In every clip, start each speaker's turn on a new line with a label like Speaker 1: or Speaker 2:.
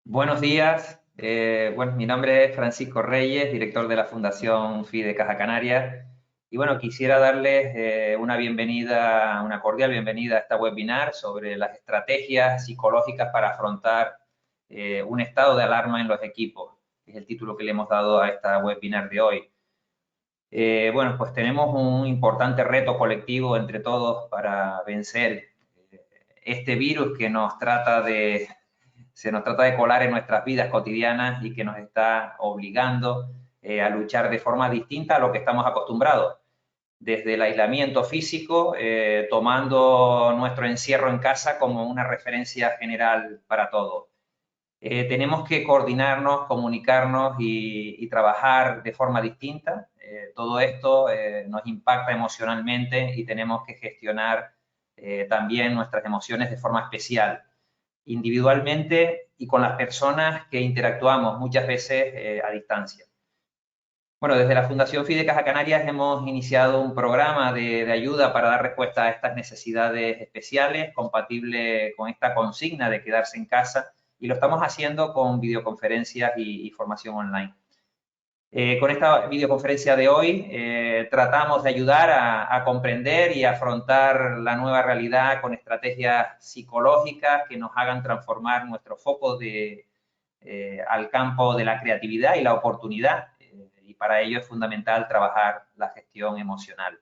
Speaker 1: Buenos días. Bueno, mi nombre es Francisco Reyes, director de la Fundación FIDE Caja Canaria. Y bueno, quisiera darles una bienvenida, una cordial bienvenida a esta webinar sobre las estrategias psicológicas para afrontar un estado de alarma en los equipos. Es el título que le hemos dado a esta webinar de hoy. Bueno, pues tenemos un importante reto colectivo entre todos para vencer este virus que se nos trata de colar en nuestras vidas cotidianas y que nos está obligando a luchar de forma distinta a lo que estamos acostumbrados. Desde el aislamiento físico, tomando nuestro encierro en casa como una referencia general para todo. Tenemos que coordinarnos, comunicarnos y trabajar de forma distinta. Todo esto nos impacta emocionalmente y tenemos que gestionar también nuestras emociones de forma especial, individualmente y con las personas que interactuamos muchas veces a distancia. Bueno, desde la Fundación FIDE Caja Canarias hemos iniciado un programa de ayuda para dar respuesta a estas necesidades especiales, compatible con esta consigna de quedarse en casa, y lo estamos haciendo con videoconferencias y formación online. Con esta videoconferencia de hoy tratamos de ayudar a comprender y afrontar la nueva realidad con estrategias psicológicas que nos hagan transformar nuestro foco al campo de la creatividad y la oportunidad. Y para ello es fundamental trabajar la gestión emocional.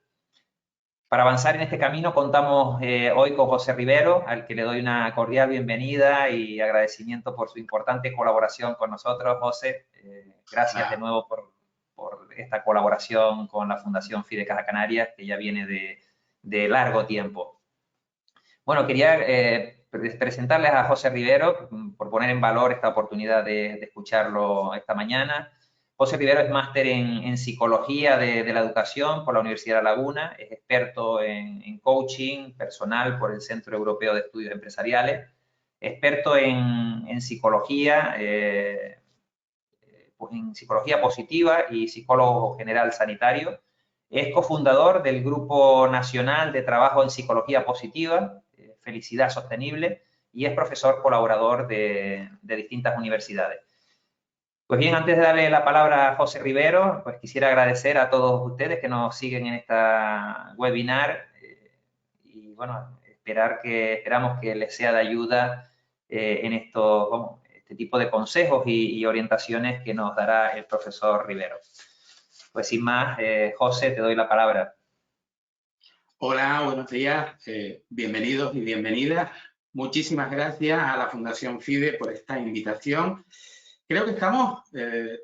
Speaker 1: Para avanzar en este camino contamos hoy con José Rivero, al que le doy una cordial bienvenida y agradecimiento por su importante colaboración con nosotros. José, gracias de nuevo por esta colaboración con la Fundación FIDE Caja Canarias, que ya viene de largo tiempo. Bueno, quería presentarles a José Rivero, por poner en valor esta oportunidad de escucharlo esta mañana. José Rivero es máster en psicología de la educación por la Universidad de La Laguna, es experto en coaching personal por el Centro Europeo de Estudios Empresariales, experto en psicología, en psicología positiva y psicólogo general sanitario. Es cofundador del Grupo Nacional de Trabajo en Psicología Positiva, Felicidad Sostenible, y es profesor colaborador de distintas universidades. Pues bien, antes de darle la palabra a José Rivero, pues quisiera agradecer a todos ustedes que nos siguen en esta webinar y bueno, esperamos que les sea de ayuda en este tipo de consejos y orientaciones que nos dará el profesor Rivero. Pues sin más, José, te doy la palabra.
Speaker 2: Hola, buenos días, bienvenidos y bienvenidas. Muchísimas gracias a la Fundación FIDE por esta invitación. Creo que estamos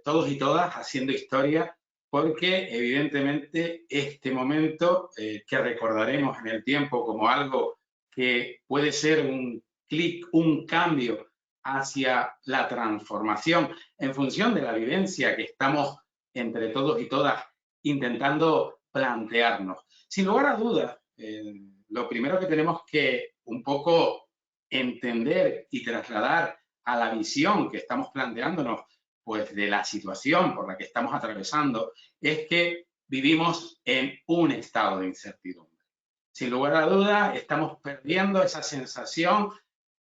Speaker 2: todos y todas haciendo historia porque evidentemente este momento que recordaremos en el tiempo como algo que puede ser un clic, un cambio hacia la transformación en función de la vivencia que estamos entre todos y todas intentando plantearnos. Sin lugar a dudas, lo primero que tenemos que un poco entender y trasladar a la visión que estamos planteándonos, pues de la situación por la que estamos atravesando, es que vivimos en un estado de incertidumbre. Sin lugar a dudas, estamos perdiendo esa sensación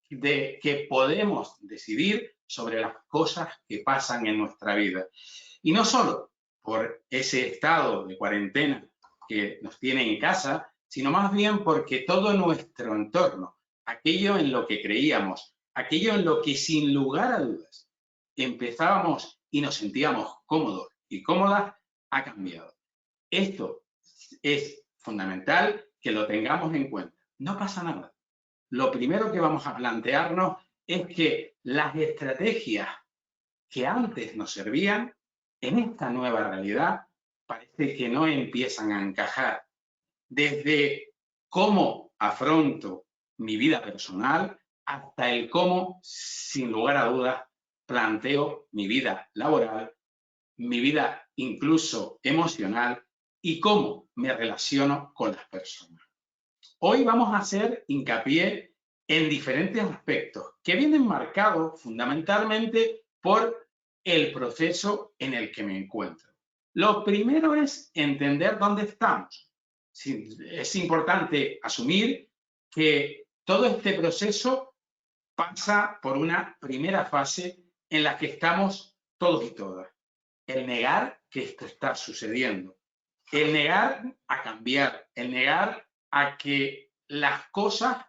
Speaker 2: de que podemos decidir sobre las cosas que pasan en nuestra vida. Y no solo por ese estado de cuarentena que nos tiene en casa, sino más bien porque todo nuestro entorno, aquello en lo que creíamos, aquello en lo que sin lugar a dudas empezábamos y nos sentíamos cómodos y cómodas, ha cambiado. Esto es fundamental que lo tengamos en cuenta. No pasa nada. Lo primero que vamos a plantearnos es que las estrategias que antes nos servían, en esta nueva realidad, parece que no empiezan a encajar. Desde cómo afronto mi vida personal hasta el cómo, sin lugar a dudas, planteo mi vida laboral, mi vida incluso emocional y cómo me relaciono con las personas. Hoy vamos a hacer hincapié en diferentes aspectos que vienen marcados fundamentalmente por el proceso en el que me encuentro. Lo primero es entender dónde estamos. Es importante asumir que todo este proceso pasa por una primera fase en la que estamos todos y todas. El negar que esto está sucediendo, el negar a cambiar, el negar a que las cosas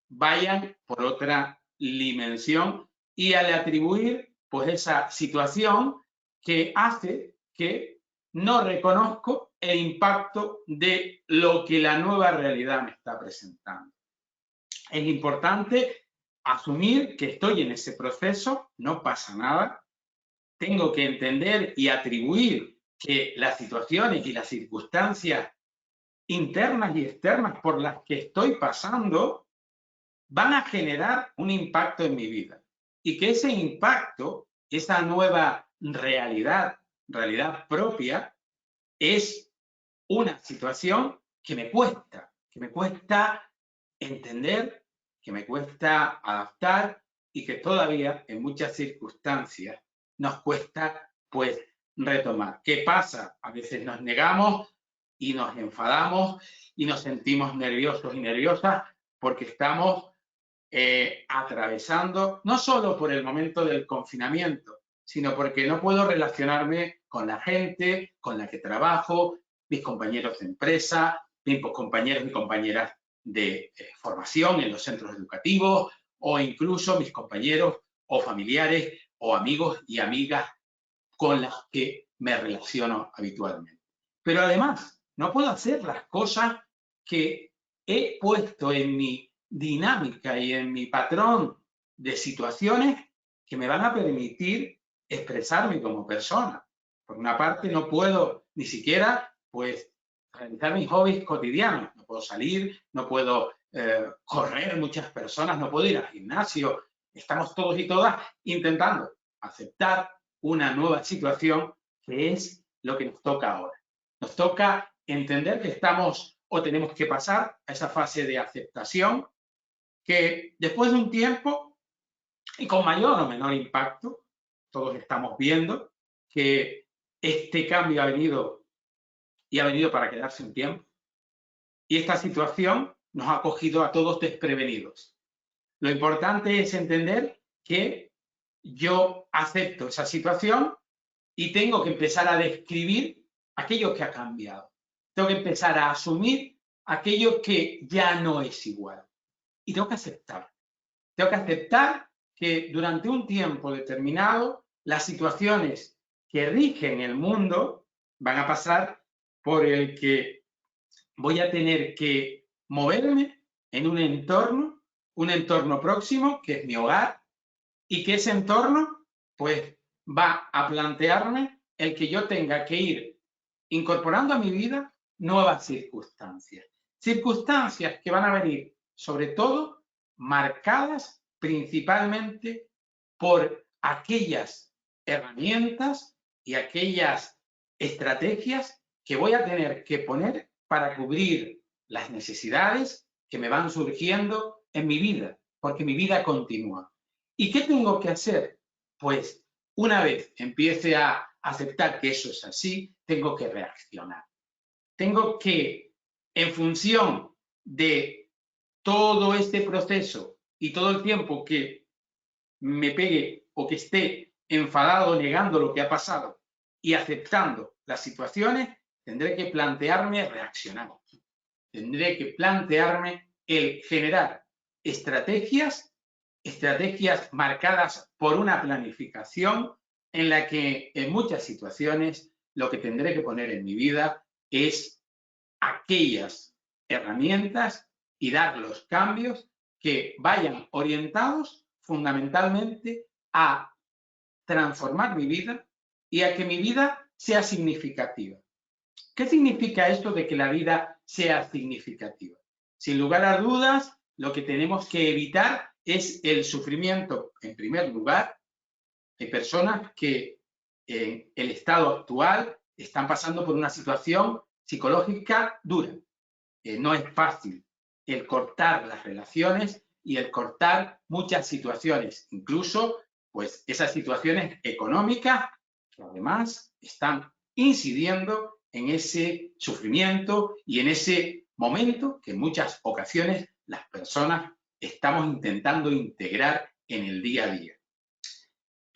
Speaker 2: vayan por otra dimensión y al atribuir pues esa situación que hace que no reconozco el impacto de lo que la nueva realidad me está presentando. Es importante asumir que estoy en ese proceso, no pasa nada. Tengo que entender y atribuir que las situaciones y las circunstancias internas y externas por las que estoy pasando van a generar un impacto en mi vida. Y que ese impacto, esa nueva realidad propia, es una situación que me cuesta entender, que me cuesta adaptar y que todavía en muchas circunstancias nos cuesta pues retomar. ¿Qué pasa? A veces nos negamos y nos enfadamos y nos sentimos nerviosos y nerviosas porque estamos atravesando, no solo por el momento del confinamiento, sino porque no puedo relacionarme con la gente con la que trabajo, mis compañeros de empresa, mis compañeros y compañeras de formación en los centros educativos o incluso mis compañeros o familiares o amigos y amigas con las que me relaciono habitualmente. Pero además, no puedo hacer las cosas que he puesto en mi dinámica y en mi patrón de situaciones que me van a permitir expresarme como persona. Por una parte, no puedo ni siquiera pues realizar mis hobbies cotidianos. No puedo salir, no puedo correr muchas personas, no puedo ir al gimnasio. Estamos todos y todas intentando aceptar una nueva situación que es lo que nos toca ahora. Nos toca entender que estamos o tenemos que pasar a esa fase de aceptación que después de un tiempo y con mayor o menor impacto, todos estamos viendo que este cambio ha venido y ha venido para quedarse un tiempo. Y esta situación nos ha cogido a todos desprevenidos. Lo importante es entender que yo acepto esa situación y tengo que empezar a describir aquello que ha cambiado. Tengo que empezar a asumir aquello que ya no es igual. Y tengo que aceptar. Tengo que aceptar que durante un tiempo determinado las situaciones que rigen el mundo van a pasar por el que voy a tener que moverme en un entorno próximo, que es mi hogar, y que ese entorno, pues, va a plantearme el que yo tenga que ir incorporando a mi vida nuevas circunstancias. Circunstancias que van a venir, sobre todo, marcadas principalmente por aquellas herramientas y aquellas estrategias que voy a tener que poner para cubrir las necesidades que me van surgiendo en mi vida, porque mi vida continúa. ¿Y qué tengo que hacer? Pues una vez empiece a aceptar que eso es así, tengo que reaccionar. Tengo que, en función de todo este proceso y todo el tiempo que me pegue o que esté enfadado negando lo que ha pasado y aceptando las situaciones, tendré que plantearme reaccionar. Tendré que plantearme el generar estrategias marcadas por una planificación en la que en muchas situaciones lo que tendré que poner en mi vida es aquellas herramientas y dar los cambios que vayan orientados fundamentalmente a transformar mi vida y a que mi vida sea significativa. ¿Qué significa esto de que la vida sea significativa? Sin lugar a dudas, lo que tenemos que evitar es el sufrimiento, en primer lugar. Hay personas que en el estado actual están pasando por una situación psicológica dura. No es fácil el cortar las relaciones y el cortar muchas situaciones, incluso pues esas situaciones económicas que además están incidiendo en ese sufrimiento y en ese momento que en muchas ocasiones las personas estamos intentando integrar en el día a día.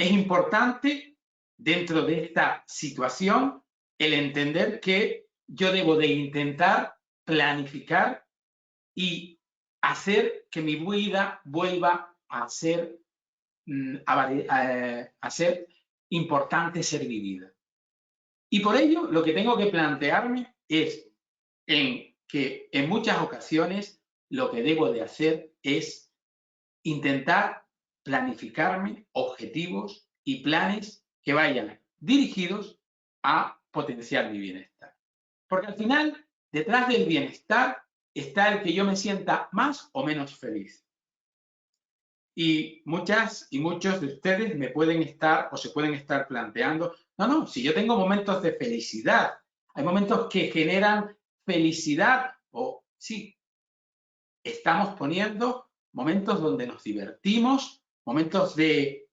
Speaker 2: Es importante, dentro de esta situación, el entender que yo debo de intentar planificar y hacer que mi vida vuelva a ser, a ser importante ser vivida. Y por ello, lo que tengo que plantearme es que en muchas ocasiones lo que debo de hacer es intentar planificarme objetivos y planes que vayan dirigidos a potenciar mi bienestar. Porque al final, detrás del bienestar está el que yo me sienta más o menos feliz. Y muchas y muchos de ustedes me pueden estar o se pueden estar planteando, no, si yo tengo momentos de felicidad, hay momentos que generan felicidad, o sí, estamos poniendo momentos donde nos divertimos, momentos de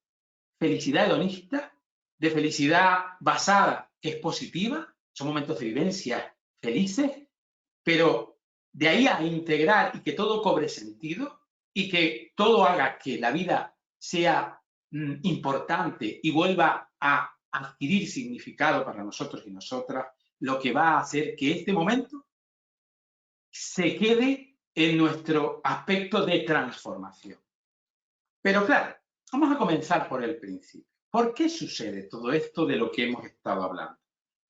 Speaker 2: felicidad hedonista, de felicidad basada, que es positiva, son momentos de vivencia felices, pero de ahí a integrar y que todo cobre sentido y que todo haga que la vida sea importante y vuelva a adquirir significado para nosotros y nosotras, lo que va a hacer que este momento se quede en nuestro aspecto de transformación. Pero claro, vamos a comenzar por el principio. ¿Por qué sucede todo esto de lo que hemos estado hablando?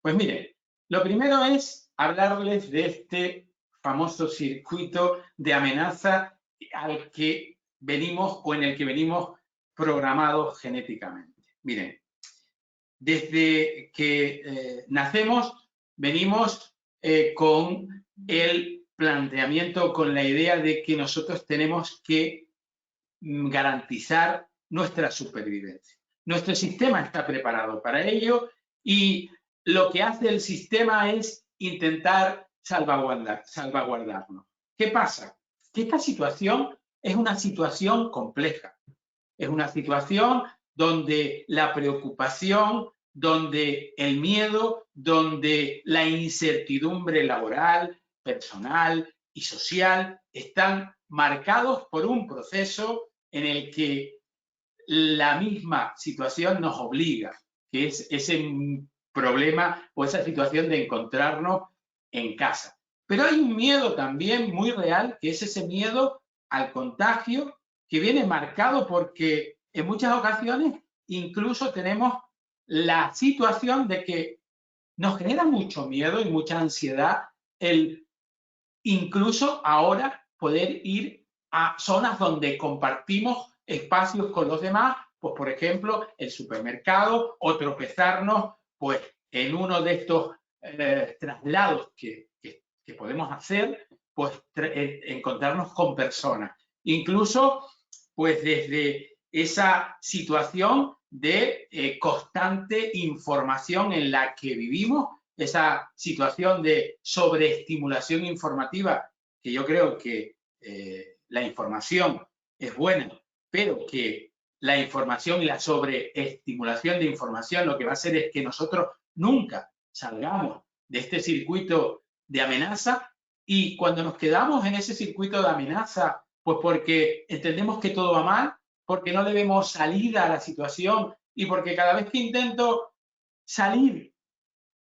Speaker 2: Pues miren, lo primero es hablarles de este famoso circuito de amenaza al que venimos o en el que venimos programados genéticamente. Miren, desde que nacemos venimos con el planteamiento, con la idea de que nosotros tenemos que garantizar nuestra supervivencia. Nuestro sistema está preparado para ello y lo que hace el sistema es intentar salvaguardarnos. ¿Qué pasa? Que esta situación es una situación compleja. Es una situación donde la preocupación, donde el miedo, donde la incertidumbre laboral, personal y social están marcados por un proceso en el que la misma situación nos obliga, que es ese problema o esa situación de encontrarnos en casa. Pero hay un miedo también muy real, que es ese miedo al contagio, que viene marcado porque en muchas ocasiones incluso tenemos la situación de que nos genera mucho miedo y mucha ansiedad el incluso ahora poder ir a zonas donde compartimos espacios con los demás, pues por ejemplo el supermercado, o tropezarnos pues en uno de estos traslados que podemos hacer, pues encontrarnos con personas. Incluso pues desde esa situación de constante información en la que vivimos, esa situación de sobreestimulación informativa, que yo creo que la información es buena, pero que la información y la sobreestimulación de información lo que va a hacer es que nosotros nunca salgamos de este circuito de amenaza, y cuando nos quedamos en ese circuito de amenaza, pues porque entendemos que todo va mal, porque no le vemos salida a la situación y porque cada vez que intento salir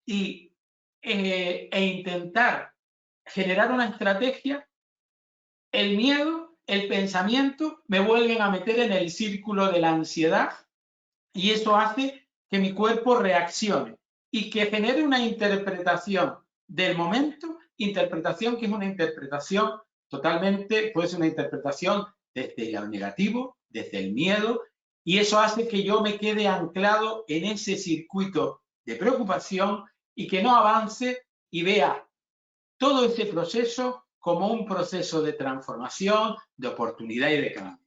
Speaker 2: e intentar generar una estrategia, el miedo, el pensamiento me vuelven a meter en el círculo de la ansiedad, y eso hace que mi cuerpo reaccione y que genere una interpretación del momento, interpretación que es una interpretación totalmente, puede ser una interpretación desde lo negativo, desde el miedo, y eso hace que yo me quede anclado en ese circuito de preocupación y que no avance y vea todo ese proceso como un proceso de transformación, de oportunidad y de cambio.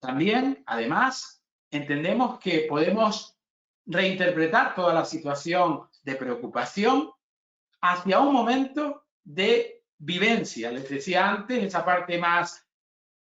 Speaker 2: También, además, entendemos que podemos reinterpretar toda la situación de preocupación hacia un momento de vivencia. Les decía antes, esa parte más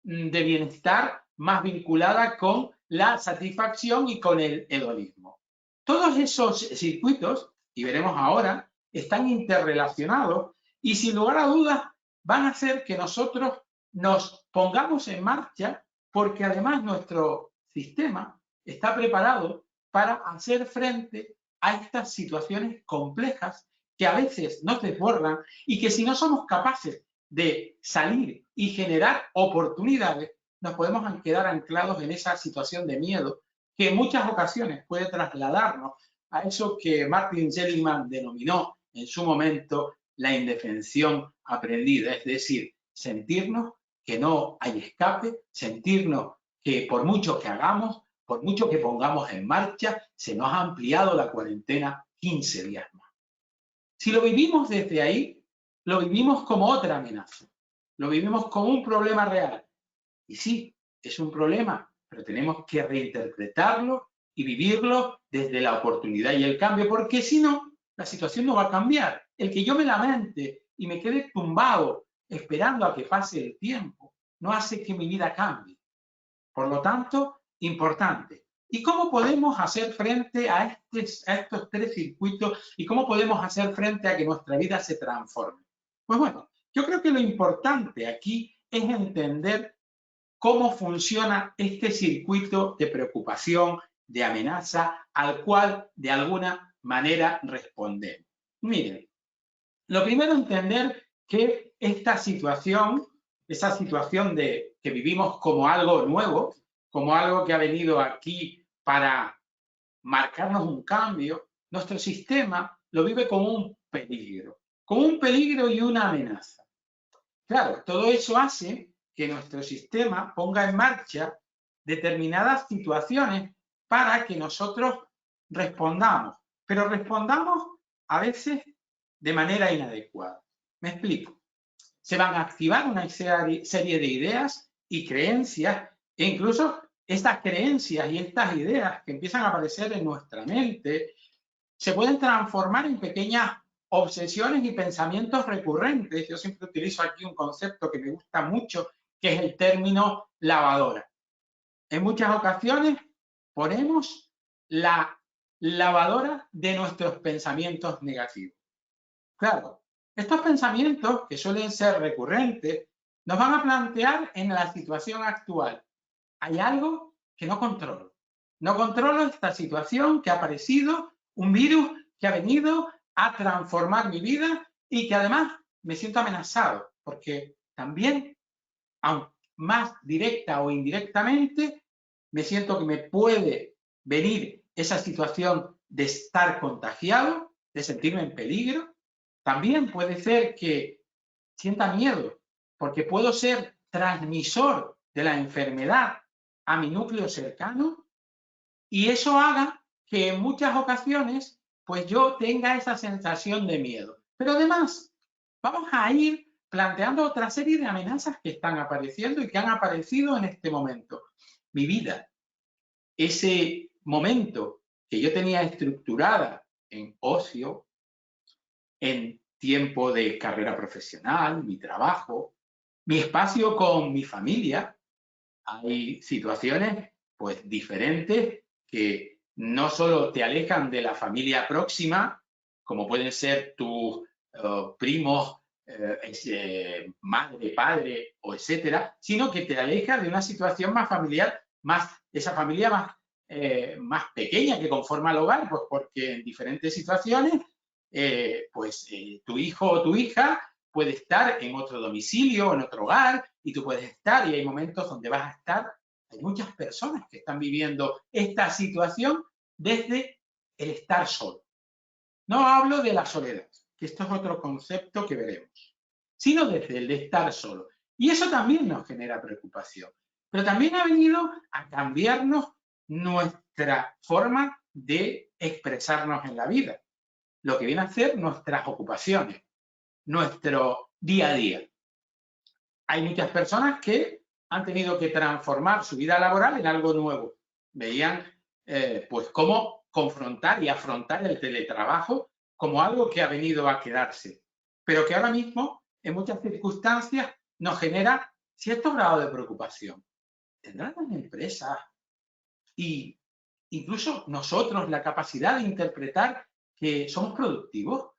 Speaker 2: de bienestar, más vinculada con la satisfacción y con el hedonismo. Todos esos circuitos, y veremos ahora, están interrelacionados y sin lugar a dudas van a hacer que nosotros nos pongamos en marcha, porque además nuestro sistema está preparado para hacer frente a estas situaciones complejas que a veces nos desbordan y que si no somos capaces de salir y generar oportunidades, nos podemos quedar anclados en esa situación de miedo que en muchas ocasiones puede trasladarnos a eso que Martin Seligman denominó en su momento la indefensión aprendida, es decir, sentirnos que no hay escape, sentirnos que por mucho que hagamos, por mucho que pongamos en marcha, se nos ha ampliado la cuarentena 15 días más. Si lo vivimos desde ahí, lo vivimos como otra amenaza, lo vivimos como un problema real. Y sí, es un problema, pero tenemos que reinterpretarlo y vivirlo desde la oportunidad y el cambio, porque si no, la situación no va a cambiar. El que yo me lamente y me quede tumbado esperando a que pase el tiempo, no hace que mi vida cambie. Por lo tanto, importante. ¿Y cómo podemos hacer frente a estos tres circuitos y cómo podemos hacer frente a que nuestra vida se transforme? Pues bueno, yo creo que lo importante aquí es entender cómo funciona este circuito de preocupación, de amenaza, al cual de alguna manera respondemos. Miren, lo primero es entender que esta situación, esa situación de que vivimos como algo nuevo, como algo que ha venido aquí para marcarnos un cambio, nuestro sistema lo vive como un peligro y una amenaza. Claro, todo eso hace que nuestro sistema ponga en marcha determinadas situaciones para que nosotros respondamos, pero respondamos a veces de manera inadecuada. Me explico. Se van a activar una serie de ideas y creencias, e incluso estas creencias y estas ideas que empiezan a aparecer en nuestra mente se pueden transformar en pequeñas obsesiones y pensamientos recurrentes. Yo siempre utilizo aquí un concepto que me gusta mucho, que es el término lavadora. En muchas ocasiones ponemos la lavadora de nuestros pensamientos negativos. Claro, estos pensamientos, que suelen ser recurrentes, nos van a plantear en la situación actual. Hay algo que no controlo. No controlo esta situación que ha aparecido, un virus que ha venido a transformar mi vida y que además me siento amenazado, porque también, aun más directa o indirectamente, me siento que me puede venir esa situación de estar contagiado, de sentirme en peligro. También puede ser que sienta miedo, porque puedo ser transmisor de la enfermedad a mi núcleo cercano y eso haga que en muchas ocasiones pues yo tenga esa sensación de miedo. Pero además, vamos a ir planteando otra serie de amenazas que están apareciendo y que han aparecido en este momento. Mi vida, ese momento que yo tenía estructurada en ocio, en tiempo de carrera profesional, mi trabajo, mi espacio con mi familia. Hay situaciones pues diferentes que no solo te alejan de la familia próxima, como pueden ser tus primos, madre, padre, o etcétera, sino que te alejas de una situación más familiar, esa familia más pequeña que conforma el hogar, pues porque en diferentes situaciones, tu hijo o tu hija puede estar en otro domicilio, en otro hogar, y tú puedes estar, y hay momentos donde vas a estar. Hay muchas personas que están viviendo esta situación desde el estar solo. No hablo de la soledad, que esto es otro concepto que veremos, sino desde el de estar solo. Y eso también nos genera preocupación. Pero también ha venido a cambiarnos nuestra forma de expresarnos en la vida, lo que viene a ser nuestras ocupaciones, nuestro día a día. Hay muchas personas que han tenido que transformar su vida laboral en algo nuevo. Veían pues cómo confrontar y afrontar el teletrabajo como algo que ha venido a quedarse, pero que ahora mismo, en muchas circunstancias, nos genera cierto grado de preocupación. ¿Tendrán las empresas y incluso nosotros la capacidad de interpretar que somos productivos?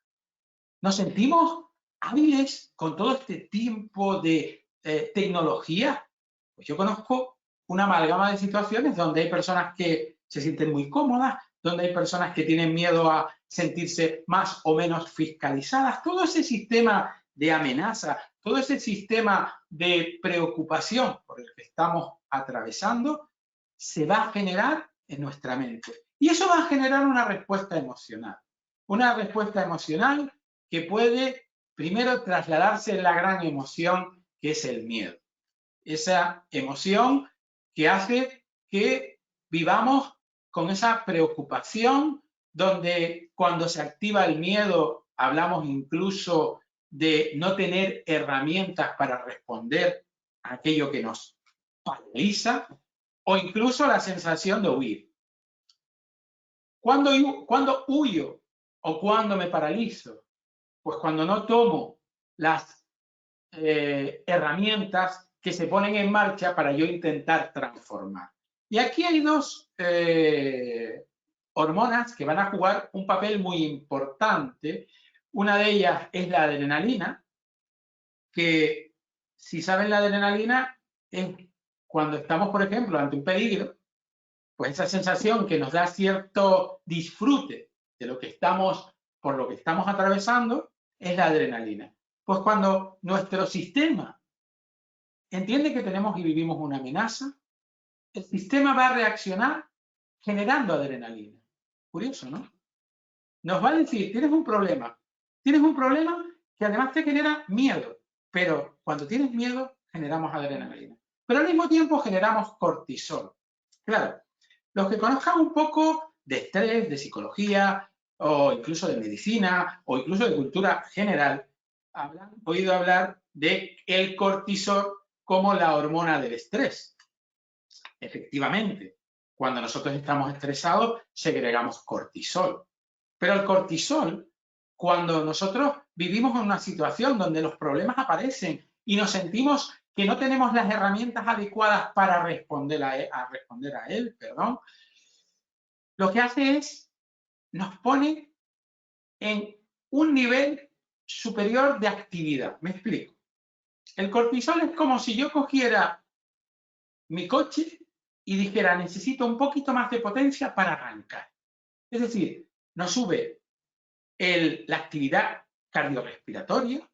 Speaker 2: ¿Nos sentimos hábiles con todo este tiempo de tecnología? Pues yo conozco una amalgama de situaciones donde hay personas que se sienten muy cómodas, donde hay personas que tienen miedo a sentirse más o menos fiscalizadas. Todo ese sistema de amenaza, todo ese sistema de preocupación por el que estamos atravesando, se va a generar en nuestra mente. Y eso va a generar una respuesta emocional. Una respuesta emocional que puede primero trasladarse en la gran emoción que es el miedo. Esa emoción que hace que vivamos con esa preocupación, donde cuando se activa el miedo hablamos incluso de no tener herramientas para responder a aquello que nos paraliza, o incluso la sensación de huir. ¿Cuándo huyo o cuándo me paralizo? Pues cuando no tomo las herramientas que se ponen en marcha para yo intentar transformar. Y aquí hay dos hormonas que van a jugar un papel muy importante. Una de ellas es la adrenalina, que si saben, la adrenalina es cuando estamos, por ejemplo, ante un peligro, pues esa sensación que nos da cierto disfrute de lo que estamos, por lo que estamos atravesando, es la adrenalina. Pues cuando nuestro sistema entiende que tenemos y vivimos una amenaza, el sistema va a reaccionar generando adrenalina. Curioso, ¿no? Nos va a decir, tienes un problema que además te genera miedo, pero cuando tienes miedo generamos adrenalina. Pero al mismo tiempo generamos cortisol. Claro, los que conozcan un poco de estrés, de psicología, o incluso de medicina, o incluso de cultura general, habrán oído hablar de el cortisol como la hormona del estrés. Efectivamente, cuando nosotros estamos estresados, segregamos cortisol. Pero el cortisol, cuando nosotros vivimos en una situación donde los problemas aparecen y nos sentimos que no tenemos las herramientas adecuadas para responder a él, lo que hace es, nos pone en un nivel superior de actividad. Me explico. El cortisol es como si yo cogiera mi coche y dijera, necesito un poquito más de potencia para arrancar. Es decir, nos sube la actividad cardiorrespiratoria,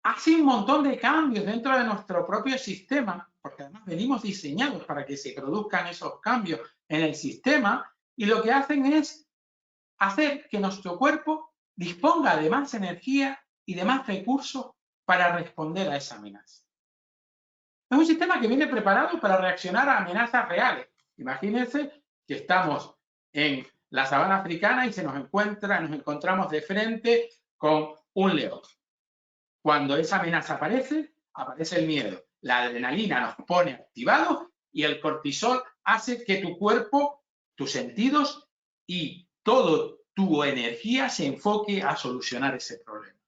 Speaker 2: hace un montón de cambios dentro de nuestro propio sistema, porque además venimos diseñados para que se produzcan esos cambios en el sistema, y lo que hacen es hacer que nuestro cuerpo disponga de más energía y de más recursos para responder a esa amenaza. Es un sistema que viene preparado para reaccionar a amenazas reales. Imagínense que estamos en la sabana africana y nos encontramos de frente con un león. Cuando esa amenaza aparece el miedo. La adrenalina nos pone activados y el cortisol hace que tu cuerpo, tus sentidos y toda tu energía se enfoque a solucionar ese problema.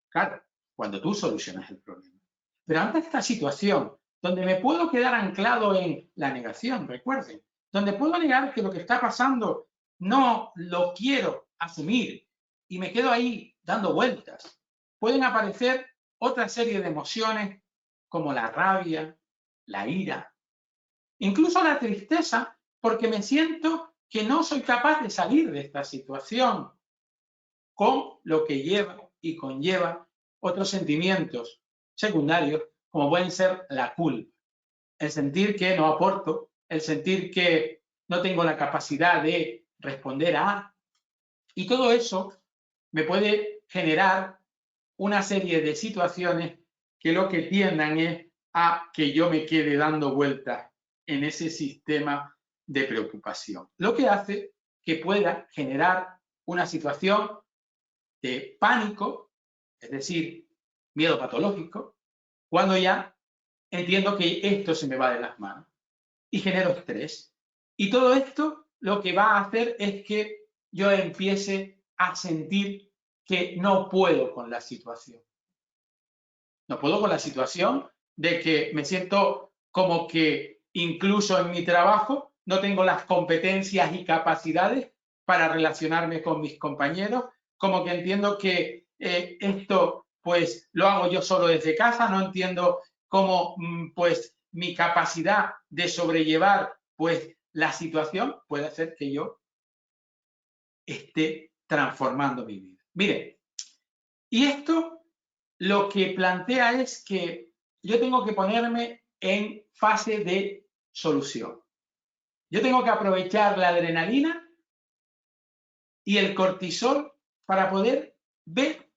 Speaker 2: Claro, cuando tú solucionas el problema. Pero ante esta situación, donde me puedo quedar anclado en la negación, recuerden, donde puedo negar que lo que está pasando no lo quiero asumir y me quedo ahí dando vueltas, pueden aparecer otra serie de emociones como la rabia, la ira, incluso la tristeza, porque me siento que no soy capaz de salir de esta situación, con lo que lleva y conlleva otros sentimientos secundarios, como pueden ser la culpa, el sentir que no aporto, el sentir que no tengo la capacidad de responder a, y todo eso me puede generar una serie de situaciones que lo que tiendan es a que yo me quede dando vueltas en ese sistema de preocupación. Lo que hace que pueda generar una situación de pánico, es decir, miedo patológico, cuando ya entiendo que esto se me va de las manos y genero estrés. Y todo esto lo que va a hacer es que yo empiece a sentir que no puedo con la situación. No puedo con la situación de que me siento como que incluso en mi trabajo no tengo las competencias y capacidades para relacionarme con mis compañeros, como que entiendo que esto pues lo hago yo solo desde casa, no entiendo cómo pues mi capacidad de sobrellevar pues la situación puede hacer que yo esté transformando mi vida. Mire, y esto lo que plantea es que yo tengo que ponerme en fase de solución. Yo tengo que aprovechar la adrenalina y el cortisol para poder ver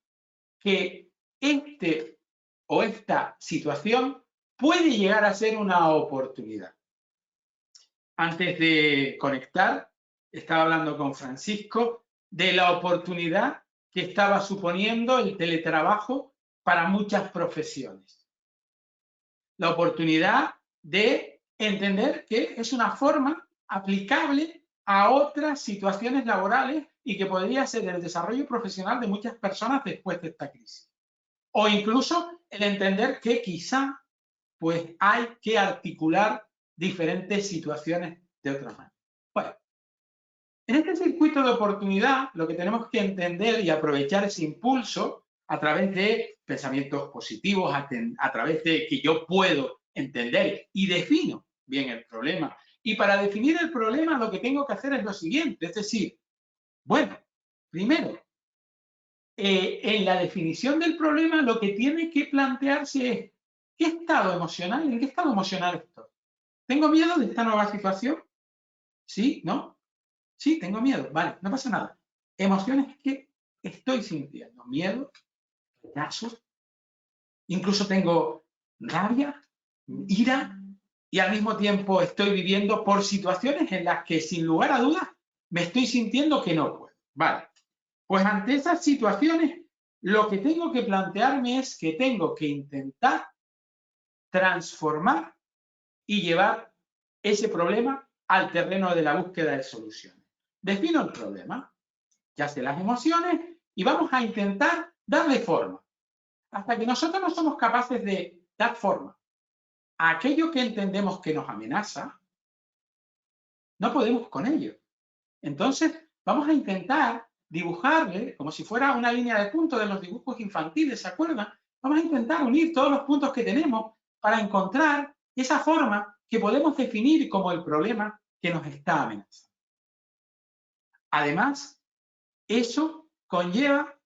Speaker 2: que este o esta situación puede llegar a ser una oportunidad. Antes de conectar, estaba hablando con Francisco de la oportunidad que estaba suponiendo el teletrabajo para muchas profesiones. La oportunidad de entender que es una forma aplicable a otras situaciones laborales y que podría ser el desarrollo profesional de muchas personas después de esta crisis. O incluso el entender que quizá pues hay que articular diferentes situaciones de otra manera. Bueno, en este circuito de oportunidad lo que tenemos que entender y aprovechar ese impulso a través de pensamientos positivos, a través de que yo puedo entender y defino bien el problema. Y para definir el problema lo que tengo que hacer es lo siguiente, es decir, bueno, primero, en la definición del problema lo que tiene que plantearse es ¿qué estado emocional? ¿En qué estado emocional estoy? ¿Tengo miedo de esta nueva situación? ¿Sí? ¿No? Sí, tengo miedo. Vale, no pasa nada. Emociones que estoy sintiendo. Miedo, rechazo, incluso tengo rabia, ira, y al mismo tiempo estoy viviendo por situaciones en las que, sin lugar a dudas, me estoy sintiendo que no puedo. Vale, pues ante esas situaciones, lo que tengo que plantearme es que tengo que intentar transformar y llevar ese problema al terreno de la búsqueda de soluciones. Defino el problema, ya sé las emociones y vamos a intentar darle forma. Hasta que nosotros no somos capaces de dar forma a aquello que entendemos que nos amenaza, no podemos con ello. Entonces, vamos a intentar dibujarle, como si fuera una línea de puntos de los dibujos infantiles, ¿se acuerdan? Vamos a intentar unir todos los puntos que tenemos para encontrar esa forma que podemos definir como el problema que nos está amenazando. Además, eso conlleva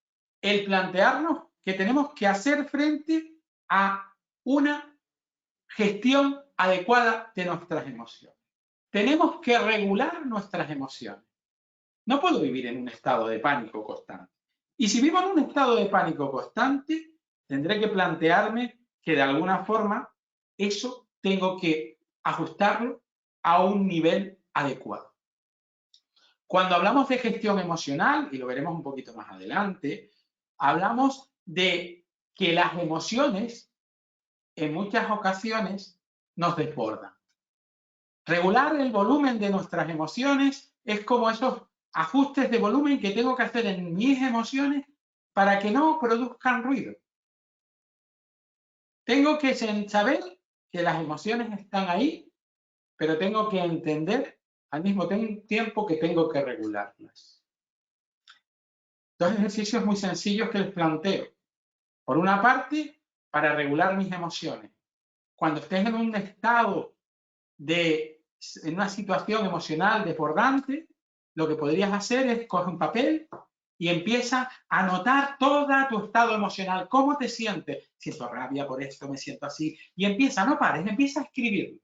Speaker 2: el plantearnos que tenemos que hacer frente a una gestión adecuada de nuestras emociones. Tenemos que regular nuestras emociones. No puedo vivir en un estado de pánico constante. Y si vivo en un estado de pánico constante, tendré que plantearme que de alguna forma eso tengo que ajustarlo a un nivel adecuado. Cuando hablamos de gestión emocional, y lo veremos un poquito más adelante, hablamos de que las emociones en muchas ocasiones nos desbordan. Regular el volumen de nuestras emociones es como esos ajustes de volumen que tengo que hacer en mis emociones para que no produzcan ruido. Tengo que saber que las emociones están ahí, pero tengo que entender al mismo tiempo que tengo que regularlas. Dos ejercicios muy sencillos que les planteo. Por una parte, para regular mis emociones. Cuando estés en un estado en una situación emocional desbordante, lo que podrías hacer es coger un papel y empieza a anotar todo tu estado emocional. ¿Cómo te sientes? Siento rabia por esto, me siento así. Y empieza, no pares, empieza a escribirlo.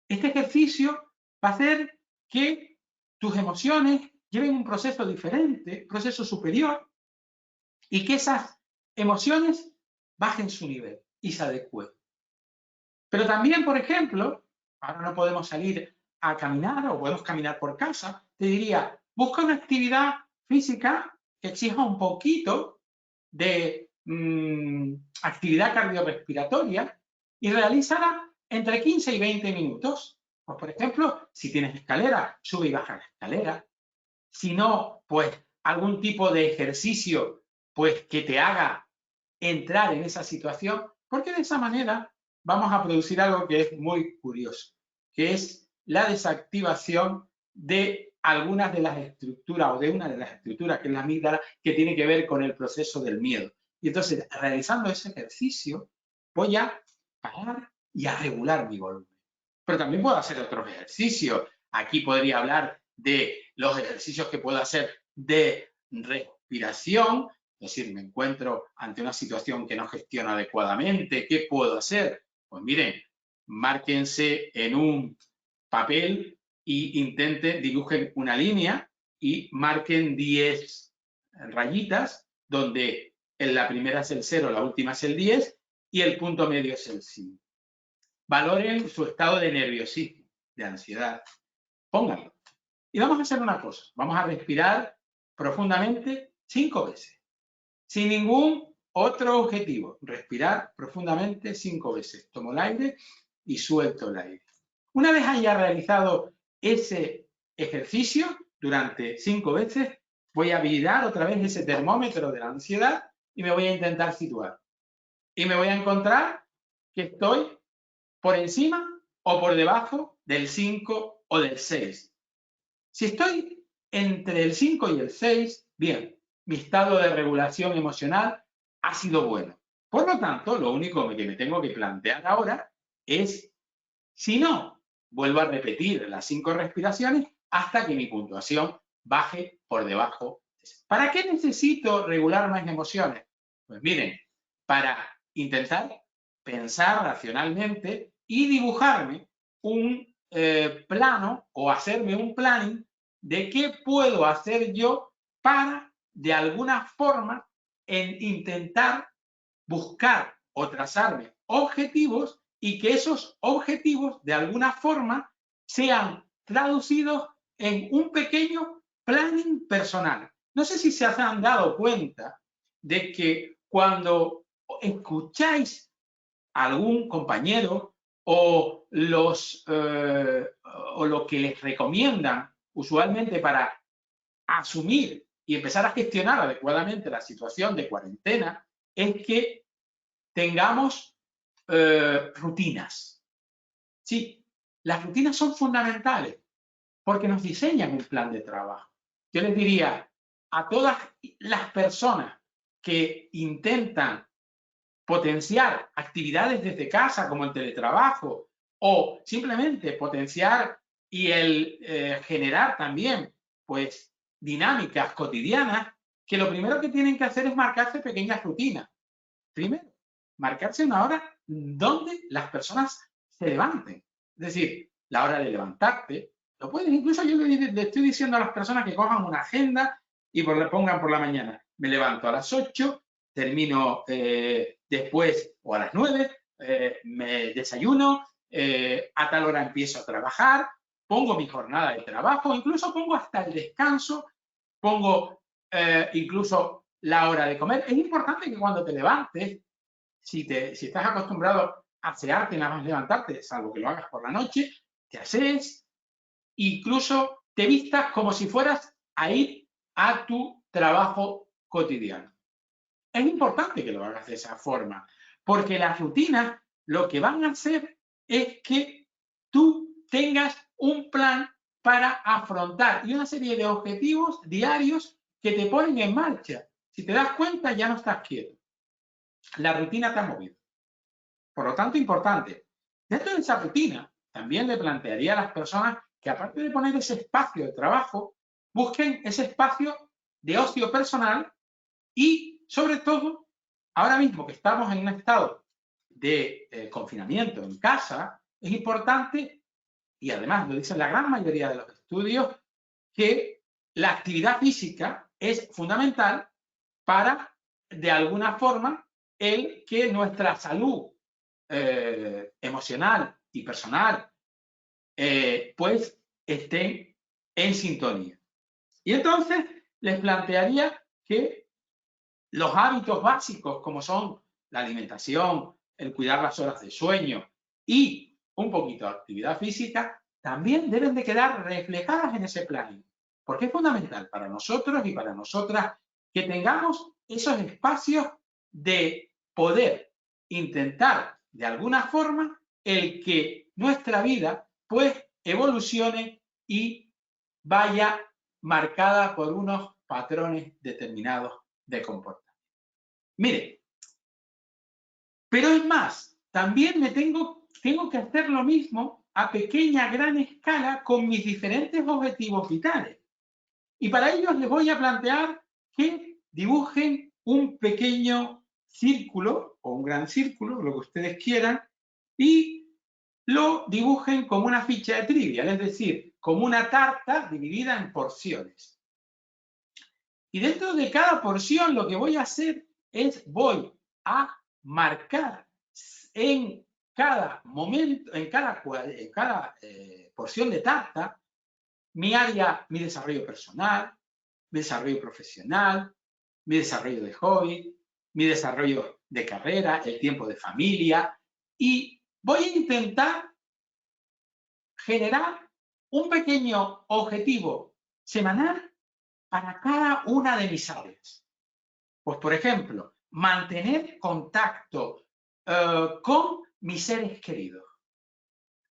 Speaker 2: Este ejercicio va a hacer que tus emociones lleven un proceso diferente, un proceso superior, y que esas emociones bajen su nivel y se adecúen. Pero también, por ejemplo, ahora no podemos salir a caminar o podemos caminar por casa, te diría, busca una actividad física que exija un poquito de actividad cardiorrespiratoria y realízala entre 15 y 20 minutos. Pues, por ejemplo, si tienes escalera, sube y baja la escalera. Si no, pues algún tipo de ejercicio pues que te haga entrar en esa situación, porque de esa manera vamos a producir algo que es muy curioso, que es la desactivación de algunas de las estructuras o de una de las estructuras, que es la amígdala, que tiene que ver con el proceso del miedo. Y entonces, realizando ese ejercicio, voy a parar y a regular mi volumen. pero también puedo hacer otros ejercicios. Aquí podría hablar de los ejercicios que puedo hacer de respiración, es decir, me encuentro ante una situación que no gestiono adecuadamente, ¿qué puedo hacer? Pues miren, márquense en un papel e intenten, dibujen una línea y marquen 10 rayitas, donde en la primera es el 0, la última es el 10 y el punto medio es el 5. Valoren su estado de nerviosismo, de ansiedad. Pónganlo. Y vamos a hacer una cosa. Vamos a respirar profundamente 5 veces. Sin ningún otro objetivo. Respirar profundamente 5 veces. Tomo el aire y suelto el aire. Una vez haya realizado ese ejercicio durante 5 veces, voy a mirar otra vez ese termómetro de la ansiedad y me voy a intentar situar. Y me voy a encontrar que estoy por encima o por debajo del 5 o del 6. Si estoy entre el 5 y el 6, bien, mi estado de regulación emocional ha sido bueno. Por lo tanto, lo único que me tengo que plantear ahora es, si no, vuelvo a repetir las 5 respiraciones hasta que mi puntuación baje por debajo. ¿Para qué necesito regular más emociones? Pues miren, para intentar pensar racionalmente y dibujarme un plano o hacerme un planning de qué puedo hacer yo para, de alguna forma, intentar buscar o trazarme objetivos y que esos objetivos, de alguna forma, sean traducidos en un pequeño planning personal. No sé si se han dado cuenta de que cuando escucháis a algún compañero o lo que les recomiendan usualmente para asumir y empezar a gestionar adecuadamente la situación de cuarentena, es que tengamos rutinas. Sí, las rutinas son fundamentales porque nos diseñan un plan de trabajo. Yo les diría a todas las personas que intentan potenciar actividades desde casa como el teletrabajo o simplemente potenciar y el generar también pues dinámicas cotidianas, que lo primero que tienen que hacer es marcarse pequeñas rutinas. Primero, marcarse una hora donde las personas se levanten. Es decir, la hora de levantarte. Lo pueden, incluso yo le estoy diciendo a las personas que cojan una agenda y le pongan por la mañana. Me levanto a las 8, termino después o a las 9, me desayuno, a tal hora empiezo a trabajar, pongo mi jornada de trabajo, incluso pongo hasta el descanso, pongo incluso la hora de comer. Es importante que cuando te levantes, si estás acostumbrado a asearte nada más levantarte, salvo que lo hagas por la noche, te asees, incluso te vistas como si fueras a ir a tu trabajo cotidiano. Es importante que lo hagas de esa forma, porque las rutinas lo que van a hacer es que tú tengas un plan para afrontar y una serie de objetivos diarios que te ponen en marcha. Si te das cuenta, ya no estás quieto. La rutina te ha movido. Por lo tanto, importante. Dentro de esa rutina, también le plantearía a las personas que, aparte de poner ese espacio de trabajo, busquen ese espacio de ocio personal y, sobre todo, ahora mismo que estamos en un estado de confinamiento en casa, es importante, y además lo dicen la gran mayoría de los estudios, que la actividad física es fundamental para, de alguna forma, el que nuestra salud emocional y personal pues estén en sintonía. Y entonces les plantearía que los hábitos básicos, como son la alimentación, el cuidar las horas de sueño y un poquito de actividad física, también deben de quedar reflejadas en ese plan. Porque es fundamental para nosotros y para nosotras que tengamos esos espacios de poder intentar de alguna forma el que nuestra vida pues evolucione y vaya marcada por unos patrones determinados de comportamiento. Mire, pero es más, también tengo que hacer lo mismo a pequeña, gran escala con mis diferentes objetivos vitales. Y para ello les voy a plantear que dibujen un pequeño círculo o un gran círculo, lo que ustedes quieran, y lo dibujen como una ficha de trivia, es decir, como una tarta dividida en porciones. Y dentro de cada porción lo que voy a hacer es voy a marcar en cada momento, en cada porción de tarta, mi área, mi desarrollo personal, mi desarrollo profesional, mi desarrollo de hobby, mi desarrollo de carrera, el tiempo de familia, y voy a intentar generar un pequeño objetivo semanal para cada una de mis áreas. Pues, por ejemplo, mantener contacto con mis seres queridos.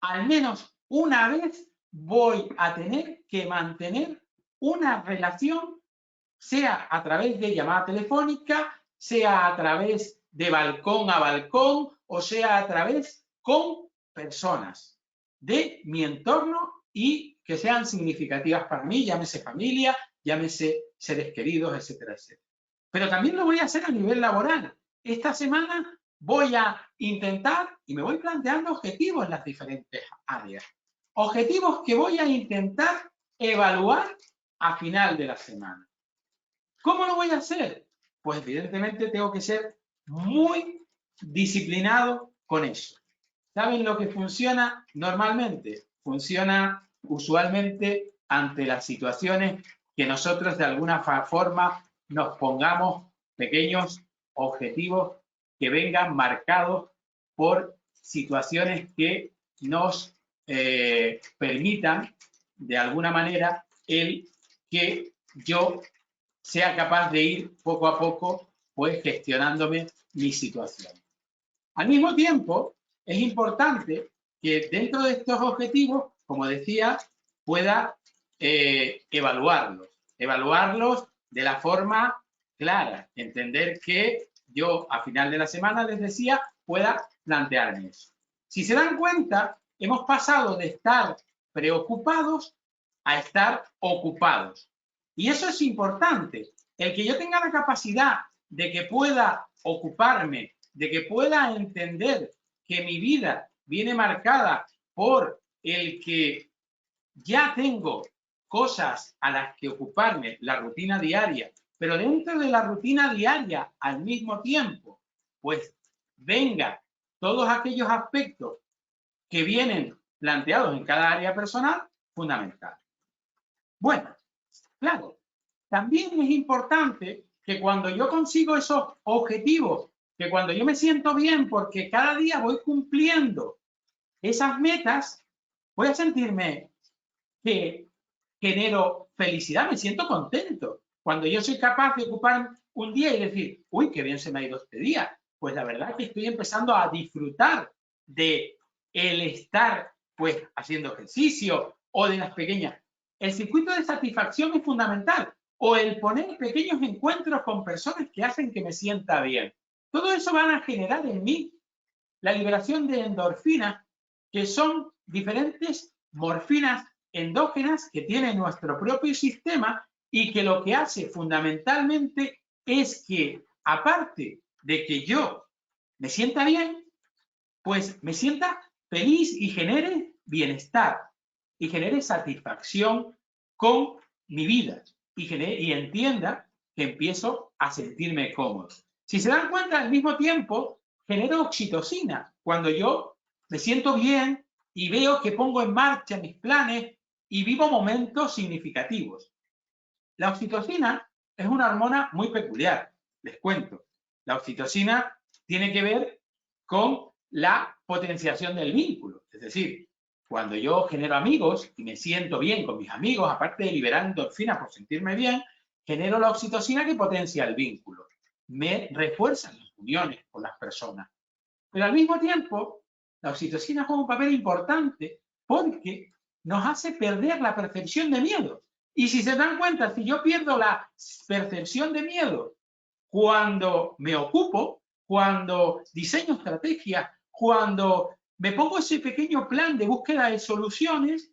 Speaker 2: Al menos una vez voy a tener que mantener una relación, sea a través de llamada telefónica, sea a través de balcón a balcón, o sea a través con personas de mi entorno y que sean significativas para mí, llámese familia, llámese seres queridos, etcétera, etcétera. Pero también lo voy a hacer a nivel laboral. Esta semana voy a intentar y me voy planteando objetivos en las diferentes áreas. Objetivos que voy a intentar evaluar a final de la semana. ¿Cómo lo voy a hacer? Pues evidentemente tengo que ser muy disciplinado con eso. ¿Saben lo que funciona normalmente? Funciona usualmente ante las situaciones que nosotros de alguna forma nos pongamos pequeños objetivos que vengan marcados por situaciones que nos permitan de alguna manera el que yo sea capaz de ir poco a poco pues gestionándome mi situación. Al mismo tiempo, es importante que dentro de estos objetivos, como decía, pueda evaluarlos de la forma clara, entender que yo a final de la semana, les decía, pueda plantearme eso. Si se dan cuenta, hemos pasado de estar preocupados a estar ocupados. Y eso es importante, el que yo tenga la capacidad de que pueda ocuparme, de que pueda entender que mi vida viene marcada por el que ya tengo cosas a las que ocuparme, la rutina diaria, pero dentro de la rutina diaria, al mismo tiempo, pues venga todos aquellos aspectos que vienen planteados en cada área personal, fundamental. Bueno, claro, también es importante que cuando yo consigo esos objetivos, que cuando yo me siento bien porque cada día voy cumpliendo esas metas, voy a sentirme que genero felicidad, me siento contento. Cuando yo soy capaz de ocupar un día y decir, uy, qué bien se me ha ido este día, pues la verdad es que estoy empezando a disfrutar de el estar pues haciendo ejercicio o de las pequeñas. El circuito de satisfacción es fundamental, o el poner pequeños encuentros con personas que hacen que me sienta bien. Todo eso van a generar en mí la liberación de endorfinas, que son diferentes morfinas endógenas que tiene nuestro propio sistema y que lo que hace fundamentalmente es que, aparte de que yo me sienta bien, pues me sienta feliz y genere bienestar y genere satisfacción con mi vida y entienda que empiezo a sentirme cómodo. Si se dan cuenta, al mismo tiempo genero oxitocina cuando yo me siento bien y veo que pongo en marcha mis planes y vivo momentos significativos. La oxitocina es una hormona muy peculiar, les cuento. La oxitocina tiene que ver con la potenciación del vínculo. Es decir, cuando yo genero amigos y me siento bien con mis amigos, aparte de liberar endorfinas por sentirme bien, genero la oxitocina que potencia el vínculo. Me refuerzan las uniones con las personas. Pero al mismo tiempo, la oxitocina juega un papel importante porque nos hace perder la percepción de miedo. Y si se dan cuenta, si yo pierdo la percepción de miedo cuando me ocupo, cuando diseño estrategias, cuando me pongo ese pequeño plan de búsqueda de soluciones.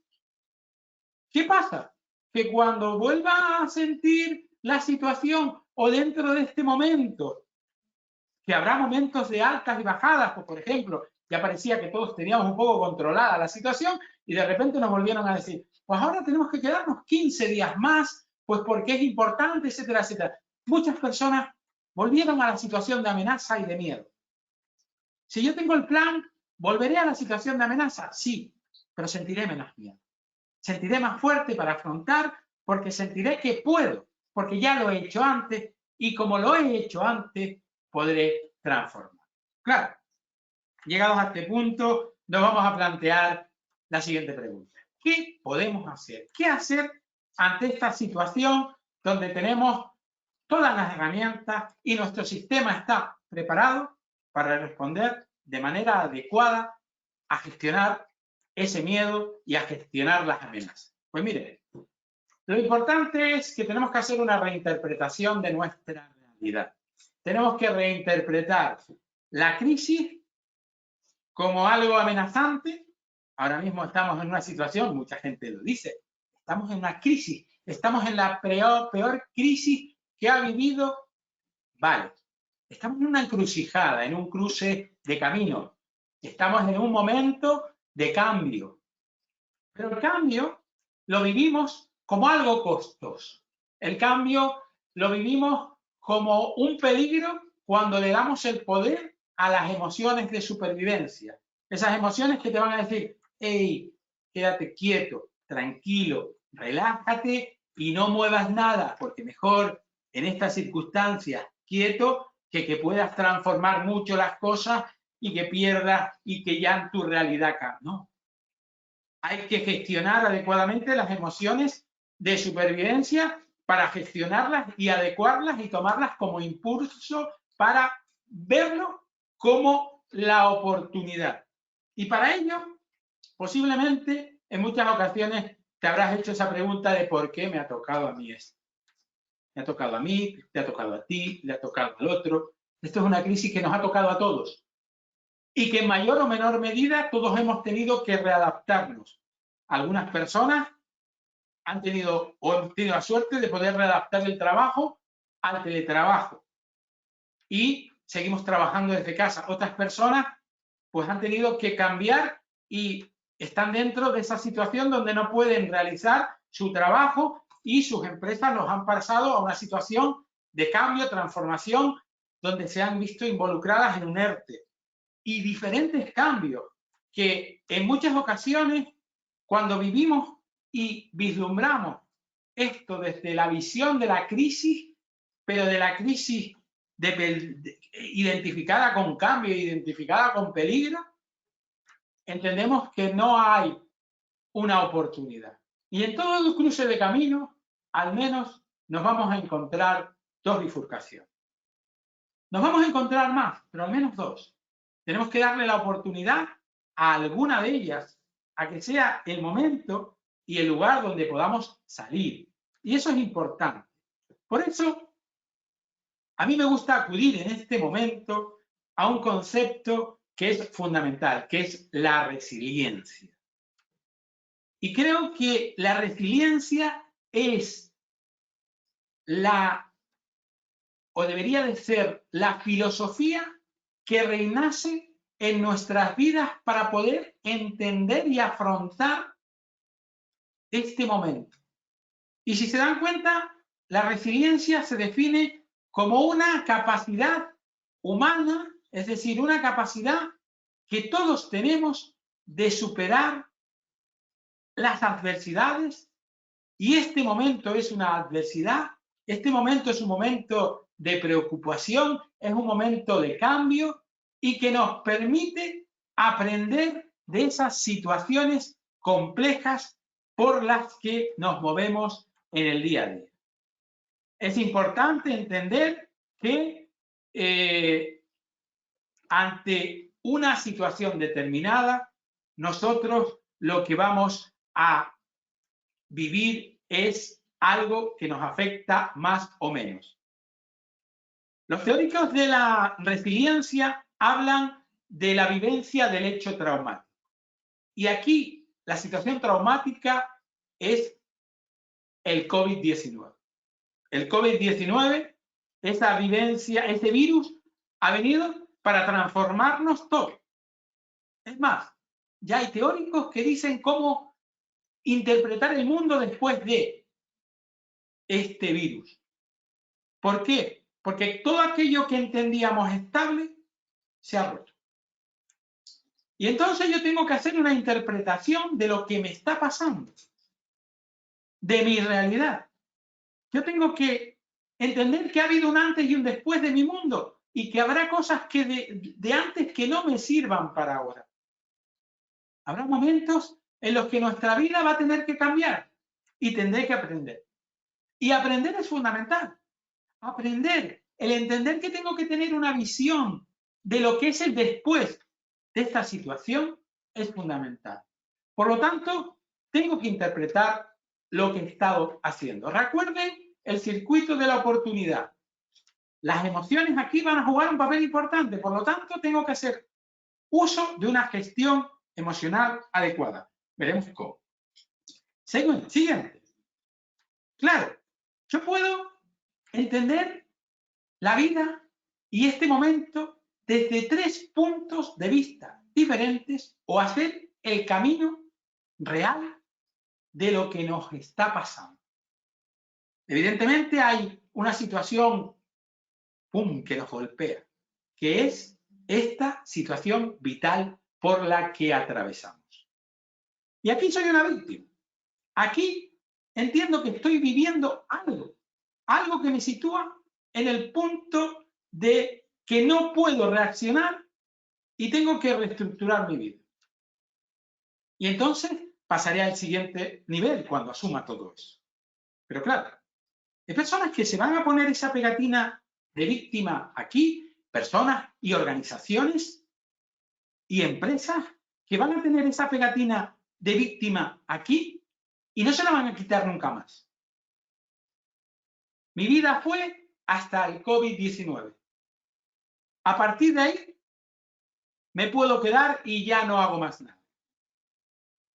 Speaker 2: ¿Qué pasa? Que cuando vuelva a sentir la situación o dentro de este momento, que habrá momentos de altas y bajadas, pues por ejemplo, ya parecía que todos teníamos un poco controlada la situación y de repente nos volvieron a decir, pues ahora tenemos que quedarnos 15 días más, pues porque es importante, etcétera, etcétera. Muchas personas volvieron a la situación de amenaza y de miedo. Si yo tengo el plan, ¿volveré a la situación de amenaza? Sí, pero sentiré menos miedo. Sentiré más fuerte para afrontar porque sentiré que puedo, porque ya lo he hecho antes y como lo he hecho antes, podré transformar. Claro, llegados a este punto, nos vamos a plantear la siguiente pregunta. ¿Qué podemos hacer? ¿Qué hacer ante esta situación donde tenemos todas las herramientas y nuestro sistema está preparado para responder de manera adecuada a gestionar ese miedo y a gestionar las amenazas? Pues mire, lo importante es que tenemos que hacer una reinterpretación de nuestra realidad. Tenemos que reinterpretar la crisis como algo amenazante. Ahora mismo estamos en una situación, mucha gente lo dice, estamos en una crisis, estamos en la peor crisis que ha vivido. Vale, estamos en una encrucijada, en un cruce de camino. Estamos en un momento de cambio. Pero el cambio lo vivimos como algo costoso. El cambio lo vivimos como un peligro cuando le damos el poder a las emociones de supervivencia. Esas emociones que te van a decir, hey, quédate quieto, tranquilo, relájate y no muevas nada, porque mejor en estas circunstancias quieto que puedas transformar mucho las cosas y que pierdas y que ya en tu realidad cambie. No. Hay que gestionar adecuadamente las emociones de supervivencia para gestionarlas y adecuarlas y tomarlas como impulso para verlo como la oportunidad. Y para ello, posiblemente, en muchas ocasiones te habrás hecho esa pregunta de por qué me ha tocado a mí esto. Me ha tocado a mí, te ha tocado a ti, le ha tocado al otro. Esto es una crisis que nos ha tocado a todos y que en mayor o menor medida todos hemos tenido que readaptarnos. Algunas personas han tenido la suerte de poder readaptar el trabajo al teletrabajo y seguimos trabajando desde casa. Otras personas pues han tenido que cambiar y están dentro de esa situación donde no pueden realizar su trabajo y sus empresas los han pasado a una situación de cambio, transformación, donde se han visto involucradas en un ERTE. Y diferentes cambios que en muchas ocasiones, cuando vivimos y vislumbramos esto desde la visión de la crisis, pero de la crisis identificada con cambio, identificada con peligro, entendemos que no hay una oportunidad. Y en todo el cruce de camino, al menos nos vamos a encontrar dos bifurcaciones. Nos vamos a encontrar más, pero al menos dos. Tenemos que darle la oportunidad a alguna de ellas, a que sea el momento y el lugar donde podamos salir. Y eso es importante. Por eso, a mí me gusta acudir en este momento a un concepto que es fundamental, que es la resiliencia. Y creo que la resiliencia es o debería de ser la filosofía que reinase en nuestras vidas para poder entender y afrontar este momento. Y si se dan cuenta, la resiliencia se define como una capacidad humana, es decir, una capacidad que todos tenemos de superar las adversidades, y este momento es una adversidad, este momento es un momento de preocupación, es un momento de cambio y que nos permite aprender de esas situaciones complejas por las que nos movemos en el día a día. Es importante entender que ante una situación determinada, nosotros lo que vamos a vivir es algo que nos afecta más o menos. Los teóricos de la resiliencia hablan de la vivencia del hecho traumático. Y aquí la situación traumática es el COVID-19. El COVID-19, esa vivencia, ese virus, ha venido para transformarnos todos. Es más, ya hay teóricos que dicen cómo interpretar el mundo después de este virus. ¿Por qué? Porque todo aquello que entendíamos estable se ha roto. Y entonces yo tengo que hacer una interpretación de lo que me está pasando, de mi realidad. Yo tengo que entender que ha habido un antes y un después de mi mundo y que habrá cosas que de antes que no me sirvan para ahora. Habrá momentos en los que nuestra vida va a tener que cambiar y tendré que aprender. Y aprender es fundamental. Aprender, el entender que tengo que tener una visión de lo que es el después de esta situación es fundamental. Por lo tanto, tengo que interpretar lo que he estado haciendo. Recuerden el circuito de la oportunidad. Las emociones aquí van a jugar un papel importante, por lo tanto, tengo que hacer uso de una gestión emocional adecuada. Veremos cómo. Siguiente. Claro, yo puedo entender la vida y este momento desde 3 puntos de vista diferentes o hacer el camino real de lo que nos está pasando. Evidentemente hay una situación que nos golpea, que es esta situación vital por la que atravesamos. Y aquí soy una víctima. Aquí entiendo que estoy viviendo algo que me sitúa en el punto de que no puedo reaccionar y tengo que reestructurar mi vida. Y entonces pasaré al siguiente nivel cuando asuma todo eso. Pero claro, hay personas que se van a poner esa pegatina de víctima aquí, personas y organizaciones y empresas que van a tener esa pegatina de víctima aquí y no se la van a quitar nunca más. Mi vida fue hasta el COVID-19. A partir de ahí, me puedo quedar y ya no hago más nada.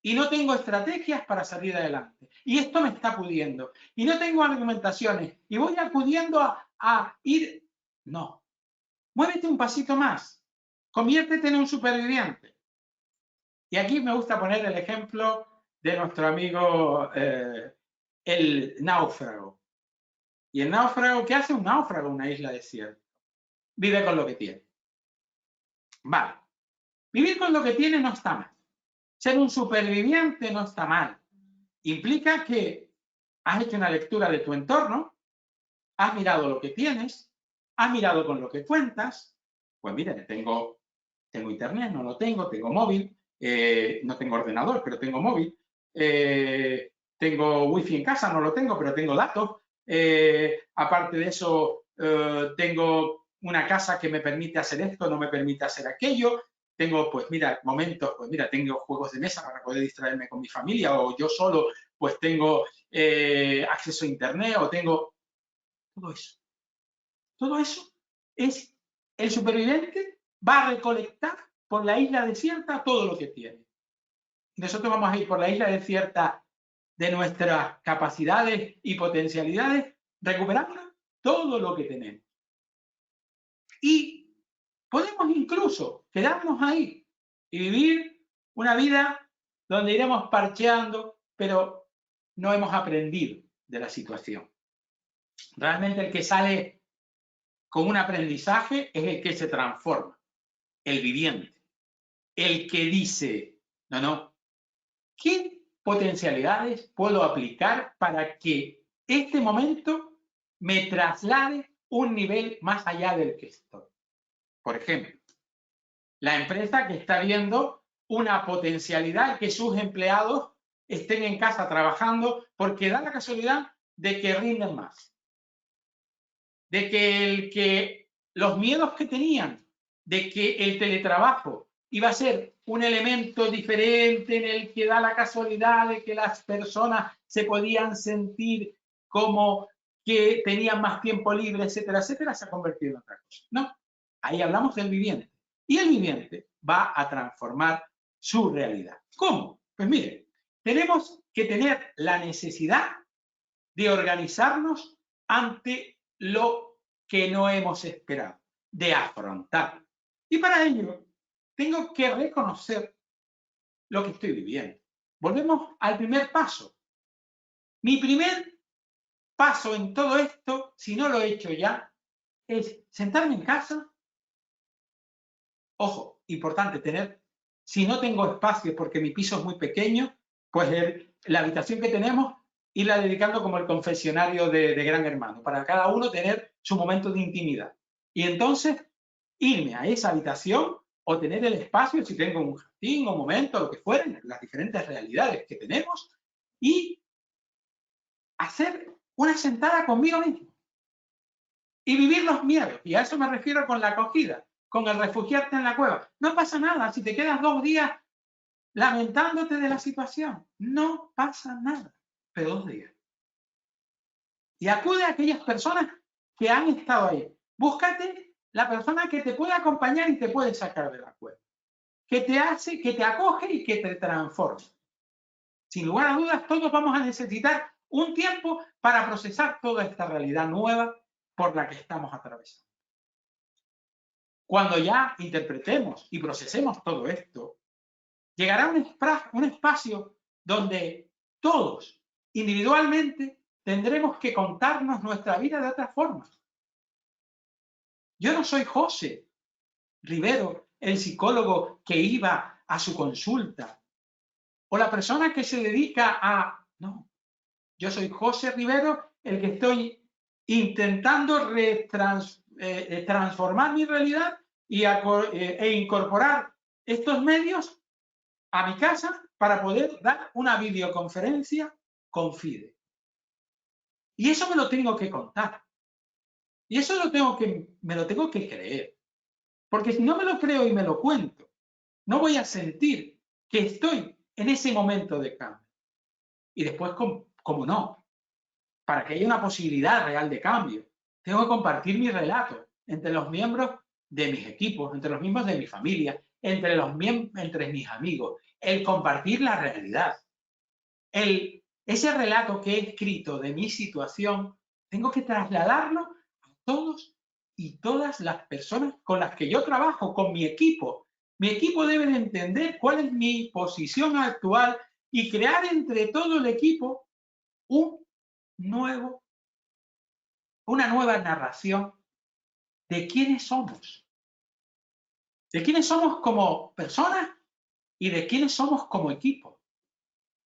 Speaker 2: Y no tengo estrategias para salir adelante. Y esto me está pudiendo. Y no tengo argumentaciones. Y voy acudiendo a ir. No. Muévete un pasito más. Conviértete en un superviviente. Y aquí me gusta poner el ejemplo de nuestro amigo el náufrago. ¿Y el náufrago qué hace un náufrago en una isla desierta? Vive con lo que tiene. Vale. Vivir con lo que tiene no está mal. Ser un superviviente no está mal. Implica que has hecho una lectura de tu entorno, has mirado lo que tienes, has mirado con lo que cuentas. Pues mira, tengo internet, no lo tengo móvil, no tengo ordenador, pero tengo móvil, tengo wifi en casa, no lo tengo, pero tengo datos. Aparte de eso, tengo una casa que me permite hacer esto, no me permite hacer aquello. Tengo, pues mira, momentos, pues mira, tengo juegos de mesa para poder distraerme con mi familia, o yo solo, pues tengo acceso a internet, o tengo todo eso. Todo eso es el superviviente va a recolectar por la isla desierta todo lo que tiene. Nosotros vamos a ir por la isla desierta de nuestras capacidades y potencialidades, recuperando todo lo que tenemos. Y podemos incluso quedarnos ahí y vivir una vida donde iremos parcheando, pero no hemos aprendido de la situación. Realmente el que sale con un aprendizaje es el que se transforma, el viviente, el que dice, no, ¿qué potencialidades puedo aplicar para que este momento me traslade un nivel más allá del que estoy? Por ejemplo, la empresa que está viendo una potencialidad que sus empleados estén en casa trabajando porque da la casualidad de que rinden más. De que los miedos que tenían de que el teletrabajo iba a ser un elemento diferente en el que da la casualidad de que las personas se podían sentir como que tenían más tiempo libre, etcétera, etcétera, se ha convertido en otra cosa. No, ahí hablamos del viviente. Y el viviente va a transformar su realidad. ¿Cómo? Pues mire, tenemos que tener la necesidad de organizarnos ante lo que no hemos esperado, de afrontar. Y para ello, tengo que reconocer lo que estoy viviendo. Volvemos al primer paso. Mi primer paso en todo esto, si no lo he hecho ya, es sentarme en casa. Ojo, importante tener, si no tengo espacio porque mi piso es muy pequeño, pues la habitación que tenemos, irla dedicando como el confesionario de Gran Hermano, para cada uno tener su momento de intimidad. Y entonces, irme a esa habitación o tener el espacio, si tengo un jardín o un momento, lo que fueren, las diferentes realidades que tenemos, y hacer una sentada conmigo mismo. Y vivir los miedos, y a eso me refiero con la acogida, con el refugiarte en la cueva. No pasa nada si te quedas 2 días lamentándote de la situación. No pasa nada, pero 2 días. Y acude a aquellas personas que han estado ahí. Búscate la persona que te puede acompañar y te puede sacar de la cueva. Que te hace, que te acoge y que te transforma. Sin lugar a dudas, todos vamos a necesitar un tiempo para procesar toda esta realidad nueva por la que estamos atravesando. Cuando ya interpretemos y procesemos todo esto, llegará un espacio donde todos, individualmente, tendremos que contarnos nuestra vida de otra forma. Yo no soy José Rivero, el psicólogo que iba a su consulta, o la persona que se dedica a... No, yo soy José Rivero, el que estoy intentando transformar mi realidad e incorporar estos medios a mi casa para poder dar una videoconferencia con FIDE. Y eso me lo tengo que contar. Y eso me lo tengo que creer. Porque si no me lo creo y me lo cuento, no voy a sentir que estoy en ese momento de cambio. Y después, como no, para que haya una posibilidad real de cambio, tengo que compartir mi relato entre los miembros de mis equipos, entre los miembros de mi familia, entre mis amigos, el compartir la realidad. Ese relato que he escrito de mi situación, tengo que trasladarlo a todos y todas las personas con las que yo trabajo, con mi equipo. Mi equipo debe de entender cuál es mi posición actual y crear entre todo el equipo una nueva narración de quiénes somos. De quiénes somos como personas y de quiénes somos como equipo.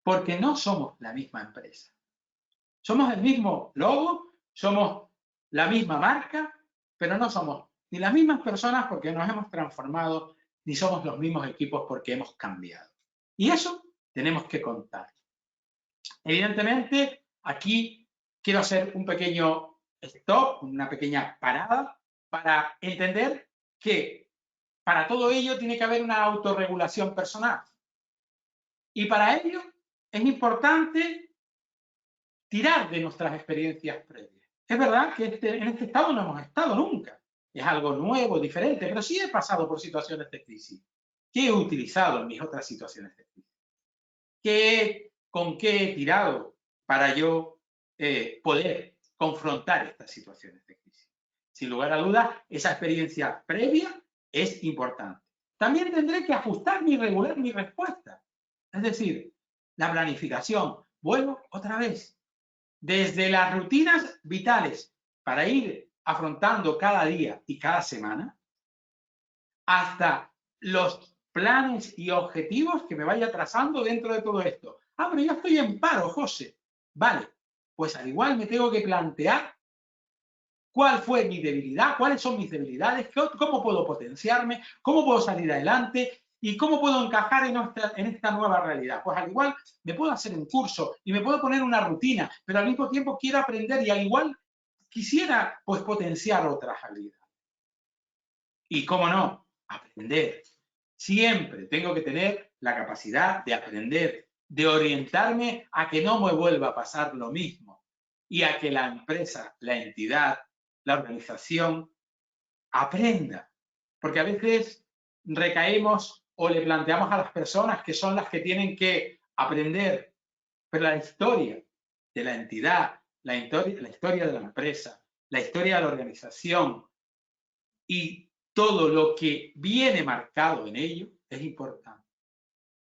Speaker 2: Porque no somos la misma empresa. Somos el mismo logo, somos la misma marca, pero no somos ni las mismas personas porque nos hemos transformado, ni somos los mismos equipos porque hemos cambiado. Y eso tenemos que contar. Evidentemente, aquí quiero hacer un pequeño stop, una pequeña parada, para entender que para todo ello tiene que haber una autorregulación personal. Y para ello es importante tirar de nuestras experiencias previas. Es verdad que en este estado no hemos estado nunca. Es algo nuevo, diferente, pero sí he pasado por situaciones de crisis. ¿Qué he utilizado en mis otras situaciones de crisis? ¿Con qué he tirado para yo poder confrontar estas situaciones de crisis? Sin lugar a dudas, esa experiencia previa es importante. También tendré que ajustar y regular mi respuesta. Es decir, la planificación. Vuelvo otra vez. Desde las rutinas vitales para ir afrontando cada día y cada semana, hasta los planes y objetivos que me vaya trazando dentro de todo esto. Ah, pero yo estoy en paro, José. Vale, pues al igual me tengo que plantear cuál fue mi debilidad, cuáles son mis debilidades, cómo puedo potenciarme, cómo puedo salir adelante y cómo puedo encajar en esta nueva realidad. Pues al igual me puedo hacer un curso y me puedo poner una rutina, pero al mismo tiempo quiero aprender y al igual quisiera pues potenciar otras habilidades. Y cómo no, aprender. Siempre tengo que tener la capacidad de aprender, de orientarme a que no me vuelva a pasar lo mismo y a que la empresa, la entidad, la organización aprenda. Porque a veces recaemos o le planteamos a las personas que son las que tienen que aprender, pero la historia de la entidad, la historia de la empresa, la historia de la organización y todo lo que viene marcado en ello es importante.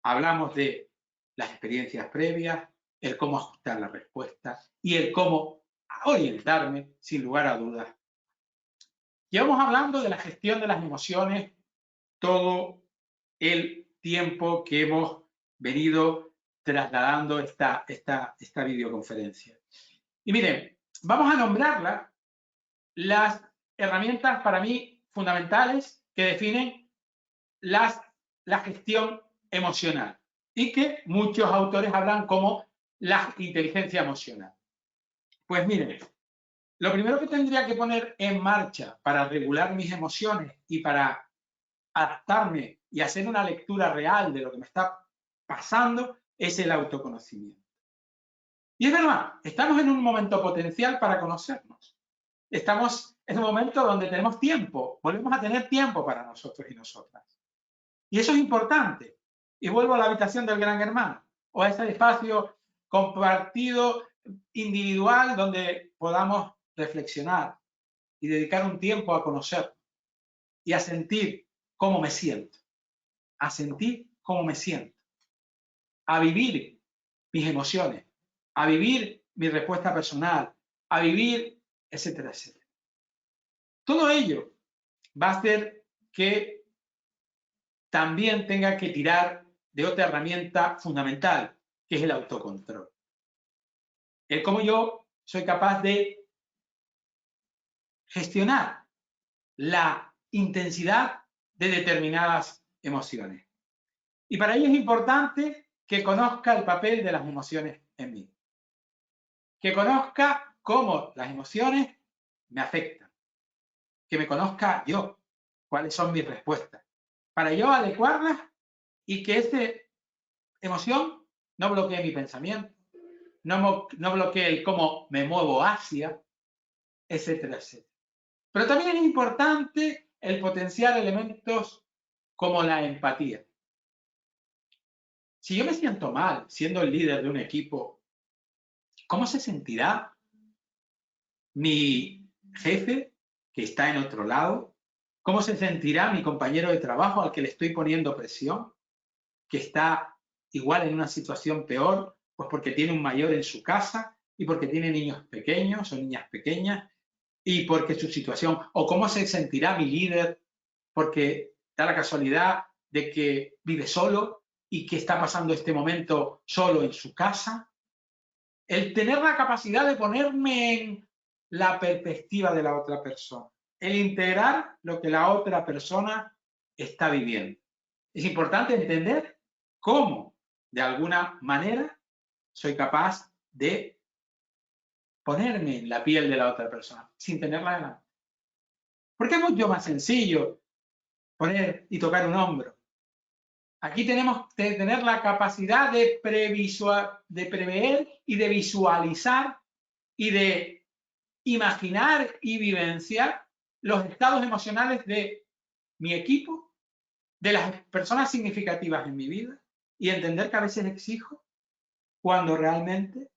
Speaker 2: Hablamos de las experiencias previas, el cómo ajustar la respuesta y el cómo orientarme, sin lugar a dudas. Llevamos hablando de la gestión de las emociones todo el tiempo que hemos venido trasladando esta videoconferencia. Y miren, vamos a nombrarla las herramientas para mí fundamentales que definen la gestión emocional y que muchos autores hablan como la inteligencia emocional. Pues miren, lo primero que tendría que poner en marcha para regular mis emociones y para adaptarme y hacer una lectura real de lo que me está pasando es el autoconocimiento. Y es verdad, estamos en un momento potencial para conocernos. Estamos en un momento donde tenemos tiempo, volvemos a tener tiempo para nosotros y nosotras. Y eso es importante. Y vuelvo a la habitación del gran hermano, o a ese espacio compartido, individual, donde podamos reflexionar y dedicar un tiempo a conocernos y a sentir cómo me siento, a sentir cómo me siento, a vivir mis emociones, a vivir mi respuesta personal, a vivir, etcétera, etcétera. Todo ello va a hacer que también tenga que tirar de otra herramienta fundamental, que es el autocontrol. El cómo yo soy capaz de gestionar la intensidad de determinadas emociones. Y para ello es importante que conozca el papel de las emociones en mí. Que conozca cómo las emociones me afectan. Que me conozca yo, cuáles son mis respuestas. Para yo adecuarlas y que esta emoción no bloquee mi pensamiento, no bloquee el cómo me muevo hacia, etcétera, etcétera. Pero también es importante el potenciar elementos como la empatía. Si yo me siento mal siendo el líder de un equipo, ¿cómo se sentirá mi jefe que está en otro lado? ¿Cómo se sentirá mi compañero de trabajo al que le estoy poniendo presión, que está igual en una situación peor, pues porque tiene un mayor en su casa y porque tiene niños pequeños o niñas pequeñas y porque su situación, o cómo se sentirá mi líder porque da la casualidad de que vive solo y que está pasando este momento solo en su casa? El tener la capacidad de ponerme en la perspectiva de la otra persona, el integrar lo que la otra persona está viviendo. Es importante entender cómo, de alguna manera, soy capaz de ponerme en la piel de la otra persona, sin tenerla delante. Porque es mucho más sencillo poner y tocar un hombro. Aquí tenemos que tener la capacidad de prever y de visualizar y de imaginar y vivenciar los estados emocionales de mi equipo, de las personas significativas en mi vida y entender que a veces exijo cuando realmente,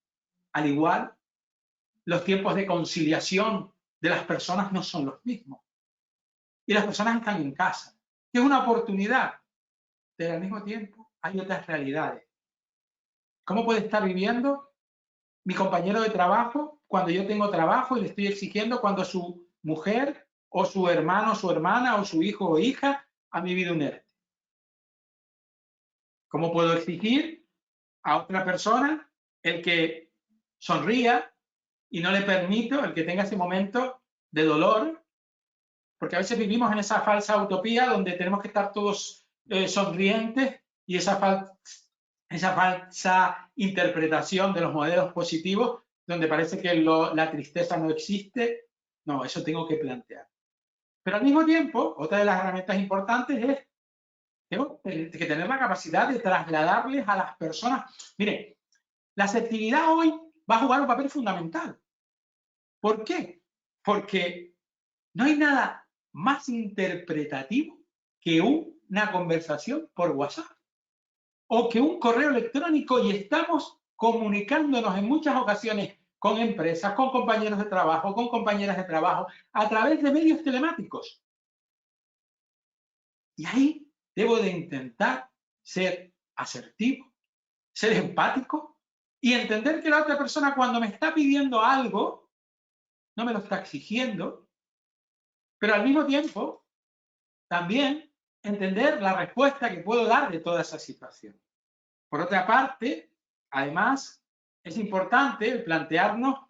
Speaker 2: al igual, los tiempos de conciliación de las personas no son los mismos. Y las personas están en casa, que es una oportunidad, pero al mismo tiempo hay otras realidades. ¿Cómo puede estar viviendo mi compañero de trabajo cuando yo tengo trabajo y le estoy exigiendo cuando su mujer o su hermano o su hermana o su hijo o hija ha vivido un ERTE? ¿Cómo puedo exigir a otra persona el que sonría y no le permito el que tenga ese momento de dolor? Porque a veces vivimos en esa falsa utopía donde tenemos que estar todos sonrientes y esa falsa interpretación de los modelos positivos donde parece que la tristeza no existe. No, eso tengo que plantear. Pero al mismo tiempo, otra de las herramientas importantes es tengo que tener la capacidad de trasladarles a las personas. Mire, la asertividad hoy va a jugar un papel fundamental. ¿Por qué? Porque no hay nada más interpretativo que un
Speaker 3: una conversación por WhatsApp o que un correo electrónico y estamos comunicándonos en muchas ocasiones con empresas, con compañeros de trabajo, con compañeras de trabajo, a través de medios telemáticos. Y ahí debo de intentar ser asertivo, ser empático y entender que la otra persona cuando me está pidiendo algo, no me lo está exigiendo, pero al mismo tiempo también entender la respuesta que puedo dar de toda esa situación. Por otra parte, además, es importante el plantearnos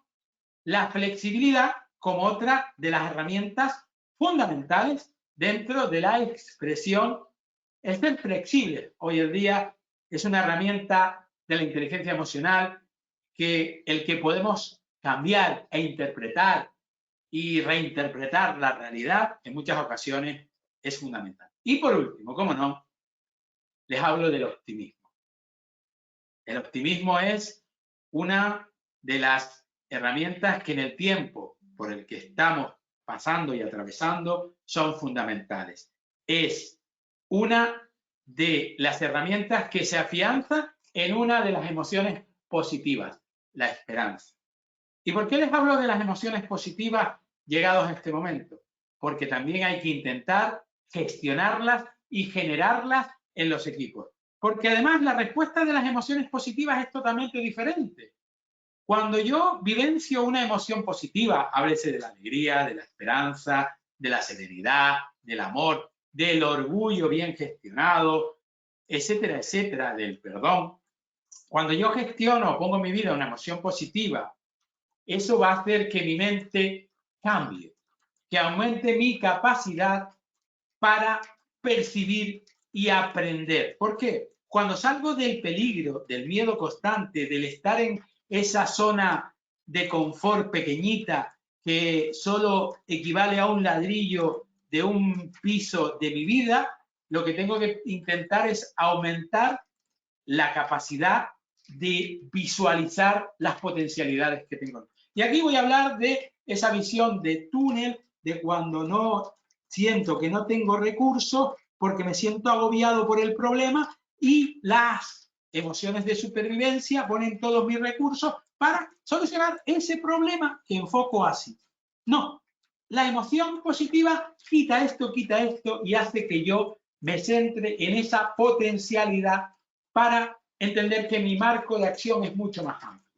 Speaker 3: la flexibilidad como otra de las herramientas fundamentales dentro de la expresión. El ser flexible hoy en día es una herramienta de la inteligencia emocional que el que podemos cambiar e interpretar y reinterpretar la realidad en muchas ocasiones es fundamental. Y por último, cómo no, les hablo del optimismo. El optimismo es una de las herramientas que en el tiempo por el que estamos pasando y atravesando son fundamentales. Es una de las herramientas que se afianza en una de las emociones positivas, la esperanza. ¿Y por qué les hablo de las emociones positivas llegados a este momento? Porque también hay que intentar gestionarlas y generarlas en los equipos. Porque además la respuesta de las emociones positivas es totalmente diferente. Cuando yo vivencio una emoción positiva, háblese de la alegría, de la esperanza, de la serenidad, del amor, del orgullo bien gestionado, etcétera, etcétera, del perdón. Cuando yo gestiono o pongo en mi vida una emoción positiva, eso va a hacer que mi mente cambie, que aumente mi capacidad para percibir y aprender. ¿Por qué? Cuando salgo del peligro, del miedo constante, del estar en esa zona de confort pequeñita que solo equivale a un ladrillo de un piso de mi vida, lo que tengo que intentar es aumentar la capacidad de visualizar las potencialidades que tengo. Y aquí voy a hablar de esa visión de túnel, de cuando no siento que no tengo recursos porque me siento agobiado por el problema y las emociones de supervivencia ponen todos mis recursos para solucionar ese problema que enfoco así. No, la emoción positiva quita esto y hace que yo me centre en esa potencialidad para entender que mi marco de acción es mucho más amplio.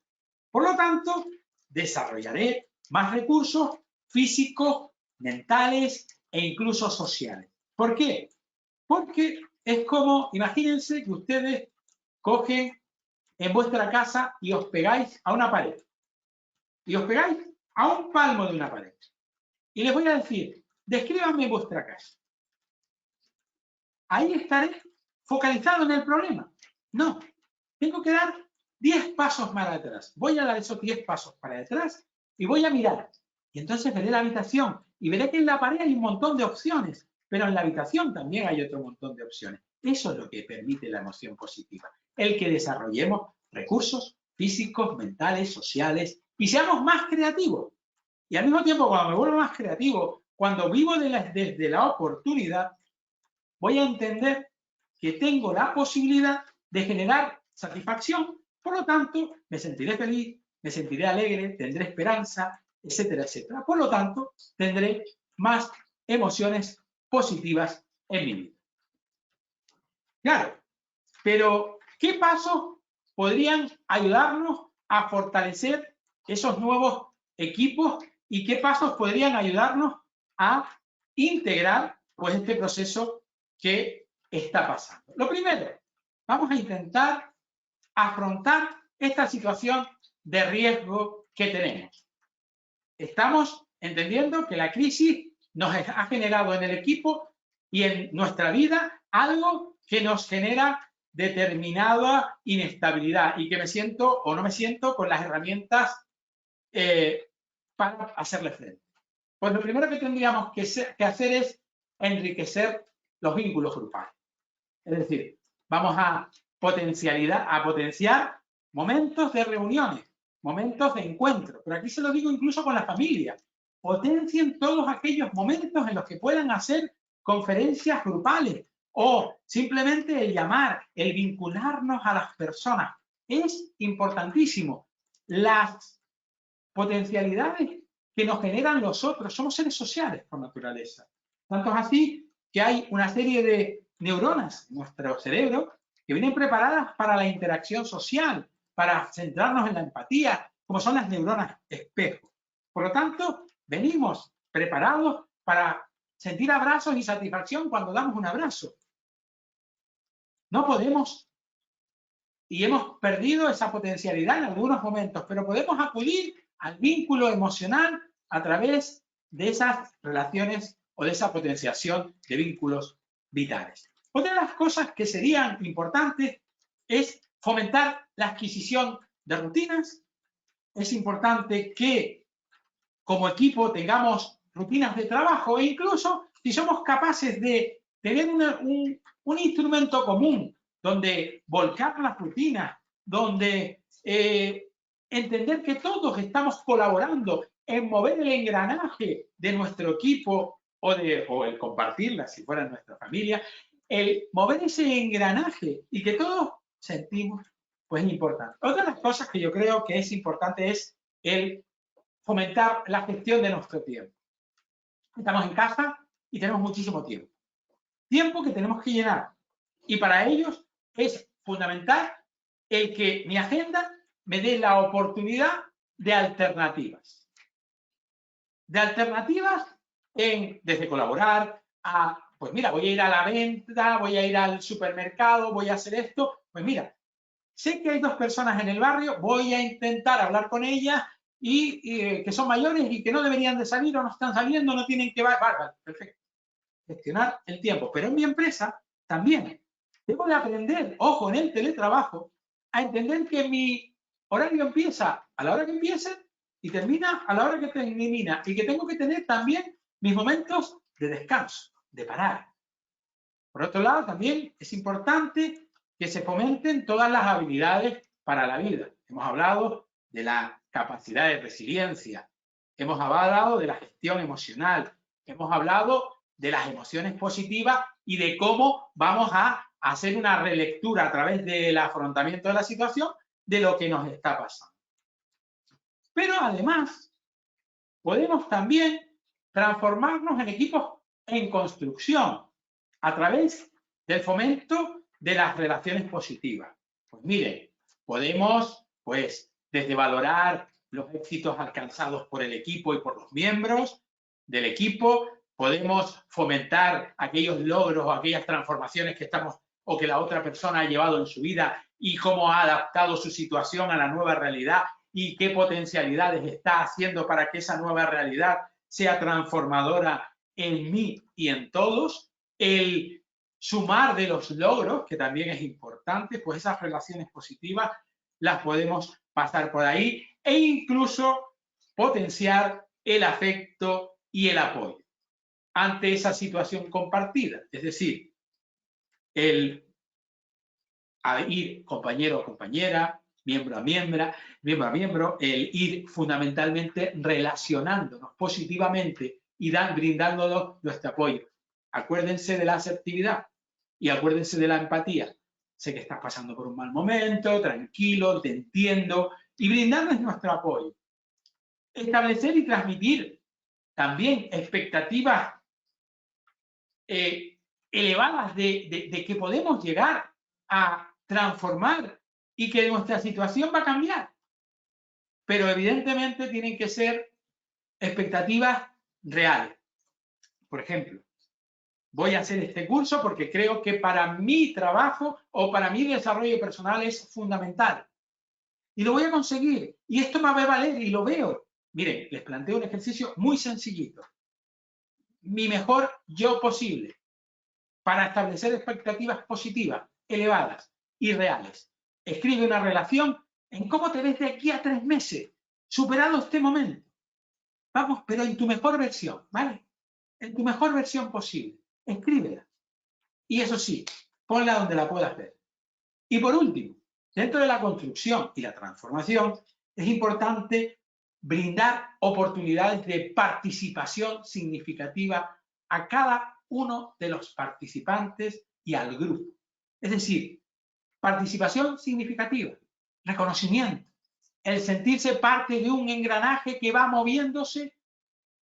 Speaker 3: Por lo tanto, desarrollaré más recursos físicos, mentales e incluso sociales. ¿Por qué? Porque es como, imagínense que ustedes cogen en vuestra casa y os pegáis a una pared. Y os pegáis a un palmo de una pared. Y les voy a decir, descríbanme vuestra casa. Ahí estaré focalizado en el problema. No, tengo que dar 10 pasos más atrás. Voy a dar esos 10 pasos para atrás y voy a mirar. Y entonces veré la habitación y veré que en la pared hay un montón de opciones, pero en la habitación también hay otro montón de opciones. Eso es lo que permite la emoción positiva. El que desarrollemos recursos físicos, mentales, sociales y seamos más creativos. Y al mismo tiempo, cuando me vuelvo más creativo, cuando vivo desde la oportunidad, voy a entender que tengo la posibilidad de generar satisfacción, por lo tanto, me sentiré feliz, me sentiré alegre, tendré esperanza, etcétera, etcétera. Por lo tanto, tendré más emociones positivas en mi vida. Claro, pero ¿qué pasos podrían ayudarnos a fortalecer esos nuevos equipos y qué pasos podrían ayudarnos a integrar pues este proceso que está pasando? Lo primero, vamos a intentar afrontar esta situación de riesgo que tenemos. Estamos entendiendo que la crisis nos ha generado en el equipo y en nuestra vida algo que nos genera determinada inestabilidad y que me siento o no me siento con las herramientas para hacerle frente. Pues lo primero que tendríamos que hacer es enriquecer los vínculos grupales. Es decir, vamos a potenciar momentos de reuniones, momentos de encuentro. Pero aquí se lo digo incluso con la familia. Potencien todos aquellos momentos en los que puedan hacer conferencias grupales, o simplemente el llamar, el vincularnos a las personas. Es importantísimo. Las potencialidades que nos generan los otros, somos seres sociales por naturaleza. Tanto es así que hay una serie de neuronas en nuestro cerebro que vienen preparadas para la interacción social, para centrarnos en la empatía, como son las neuronas espejo. Por lo tanto, venimos preparados para sentir abrazos y satisfacción cuando damos un abrazo. No podemos, y hemos perdido esa potencialidad en algunos momentos, pero podemos acudir al vínculo emocional a través de esas relaciones o de esa potenciación de vínculos vitales. Otra de las cosas que serían importantes es fomentar la adquisición de rutinas. Es importante que como equipo tengamos rutinas de trabajo e incluso si somos capaces de tener un instrumento común donde volcar las rutinas, donde entender que todos estamos colaborando en mover el engranaje de nuestro equipo o el compartirla si fuera nuestra familia, el mover ese engranaje y que todos sentimos, pues es importante. Otra de las cosas que yo creo que es importante es el fomentar la gestión de nuestro tiempo. Estamos en casa y tenemos muchísimo tiempo. Tiempo que tenemos que llenar. Y para ellos es fundamental el que mi agenda me dé la oportunidad de alternativas. De alternativas desde colaborar a, pues mira, voy a ir a la venta, voy a ir al supermercado, voy a hacer esto. Pues mira, sé que hay 2 personas en el barrio, voy a intentar hablar con ellas y que son mayores y que no deberían de salir o no están saliendo, no tienen que... Bárbaro, perfecto. Gestionar el tiempo. Pero en mi empresa también debo de aprender, ojo, en el teletrabajo, a entender que mi horario empieza a la hora que empiece y termina a la hora que termina y que tengo que tener también mis momentos de descanso, de parar. Por otro lado, también es importante que se fomenten todas las habilidades para la vida. Hemos hablado de la capacidad de resiliencia, hemos hablado de la gestión emocional, hemos hablado de las emociones positivas y de cómo vamos a hacer una relectura a través del afrontamiento de la situación de lo que nos está pasando. Pero además, podemos también transformarnos en equipos en construcción a través del fomento de las relaciones positivas. Pues miren, podemos, pues, desde valorar los éxitos alcanzados por el equipo y por los miembros del equipo, podemos fomentar aquellos logros o aquellas transformaciones que estamos o que la otra persona ha llevado en su vida y cómo ha adaptado su situación a la nueva realidad y qué potencialidades está haciendo para que esa nueva realidad sea transformadora en mí y en todos. El sumar de los logros, que también es importante, pues esas relaciones positivas las podemos pasar por ahí e incluso potenciar el afecto y el apoyo ante esa situación compartida. Es decir, el ir compañero a compañera, miembro a miembro, el ir fundamentalmente relacionándonos positivamente y brindándonos nuestro apoyo. Acuérdense de la asertividad y acuérdense de la empatía. Sé que estás pasando por un mal momento, tranquilo, te entiendo, y brindarles nuestro apoyo. Establecer y transmitir también expectativas elevadas de que podemos llegar a transformar y que nuestra situación va a cambiar. Pero evidentemente tienen que ser expectativas reales. Por ejemplo, voy a hacer este curso porque creo que para mi trabajo o para mi desarrollo personal es fundamental. Y lo voy a conseguir. Y esto me va a valer y lo veo. Miren, les planteo un ejercicio muy sencillito. Mi mejor yo posible para establecer expectativas positivas, elevadas y reales. Escribe una relación en cómo te ves de aquí a 3 meses, superado este momento. Vamos, pero en tu mejor versión, ¿vale? En tu mejor versión posible. Escríbela. Y eso sí, ponla donde la puedas ver. Y por último, dentro de la construcción y la transformación, es importante brindar oportunidades de participación significativa a cada uno de los participantes y al grupo. Es decir, participación significativa, reconocimiento, el sentirse parte de un engranaje que va moviéndose,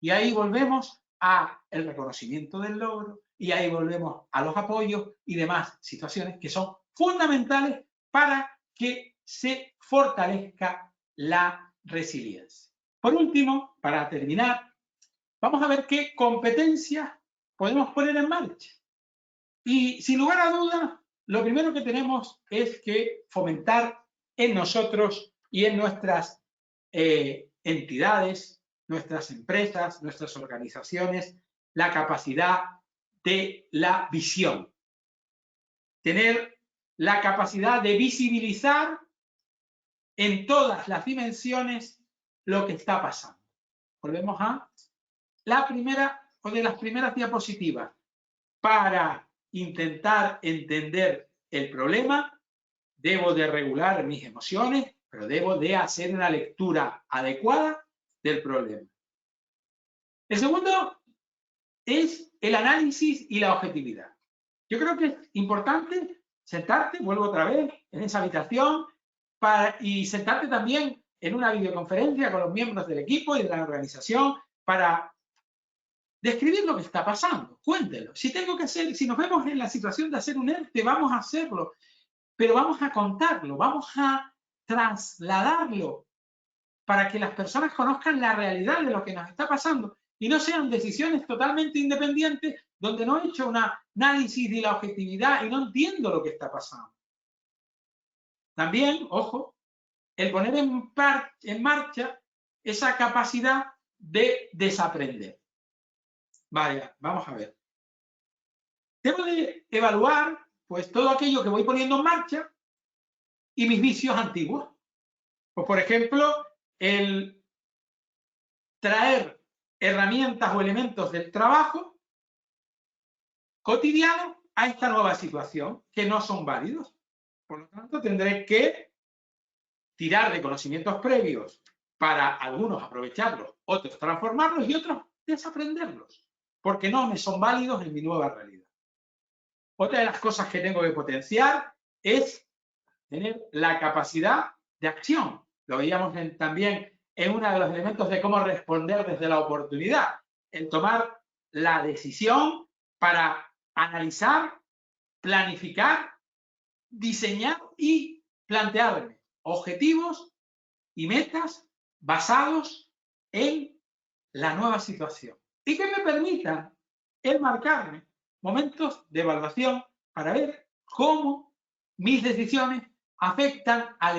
Speaker 3: y ahí volvemos al reconocimiento del logro, y ahí volvemos a los apoyos y demás situaciones que son fundamentales para que se fortalezca la resiliencia. Por último, para terminar, vamos a ver qué competencias podemos poner en marcha. Y sin lugar a dudas, lo primero que tenemos es que fomentar en nosotros y en nuestras entidades, nuestras empresas, nuestras organizaciones, la capacidad de la visión. Tener la capacidad de visibilizar en todas las dimensiones lo que está pasando. Volvemos a la primera o de las primeras diapositivas. Para intentar entender el problema, debo de regular mis emociones, pero debo de hacer una lectura adecuada del problema. El segundo es el análisis y la objetividad. Yo creo que es importante sentarte, vuelvo otra vez, en esa habitación y sentarte también en una videoconferencia con los miembros del equipo y de la organización para describir lo que está pasando. Cuéntelo. Si nos vemos en la situación de hacer un ERTE, vamos a hacerlo, pero vamos a contarlo, vamos a trasladarlo para que las personas conozcan la realidad de lo que nos está pasando y no sean decisiones totalmente independientes donde no he hecho un análisis de la objetividad y no entiendo lo que está pasando. También, ojo, el poner en marcha esa capacidad de desaprender. Vale, vamos a ver. Debo de evaluar pues todo aquello que voy poniendo en marcha y mis vicios antiguos. Pues, por ejemplo, el traer herramientas o elementos del trabajo cotidiano a esta nueva situación que no son válidos. Por lo tanto, tendré que tirar de conocimientos previos para algunos aprovecharlos, otros transformarlos y otros desaprenderlos, porque no me son válidos en mi nueva realidad. Otra de las cosas que tengo que potenciar es tener la capacidad de acción. Lo veíamos también en uno de los elementos de cómo responder desde la oportunidad, en tomar la decisión para analizar, planificar, diseñar y plantearme objetivos y metas basados en la nueva situación y que me permitan enmarcarme momentos de evaluación para ver cómo mis decisiones afectan a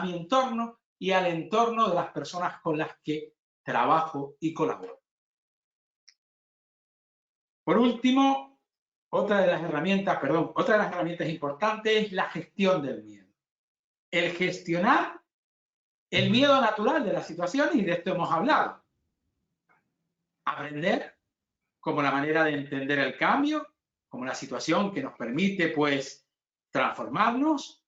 Speaker 3: mi entorno y al entorno de las personas con las que trabajo y colaboro. Por último, otra de las herramientas importantes es la gestión del miedo. El gestionar el miedo natural de las situaciones, y de esto hemos hablado. Aprender como la manera de entender el cambio, como la situación que nos permite, pues, transformarnos.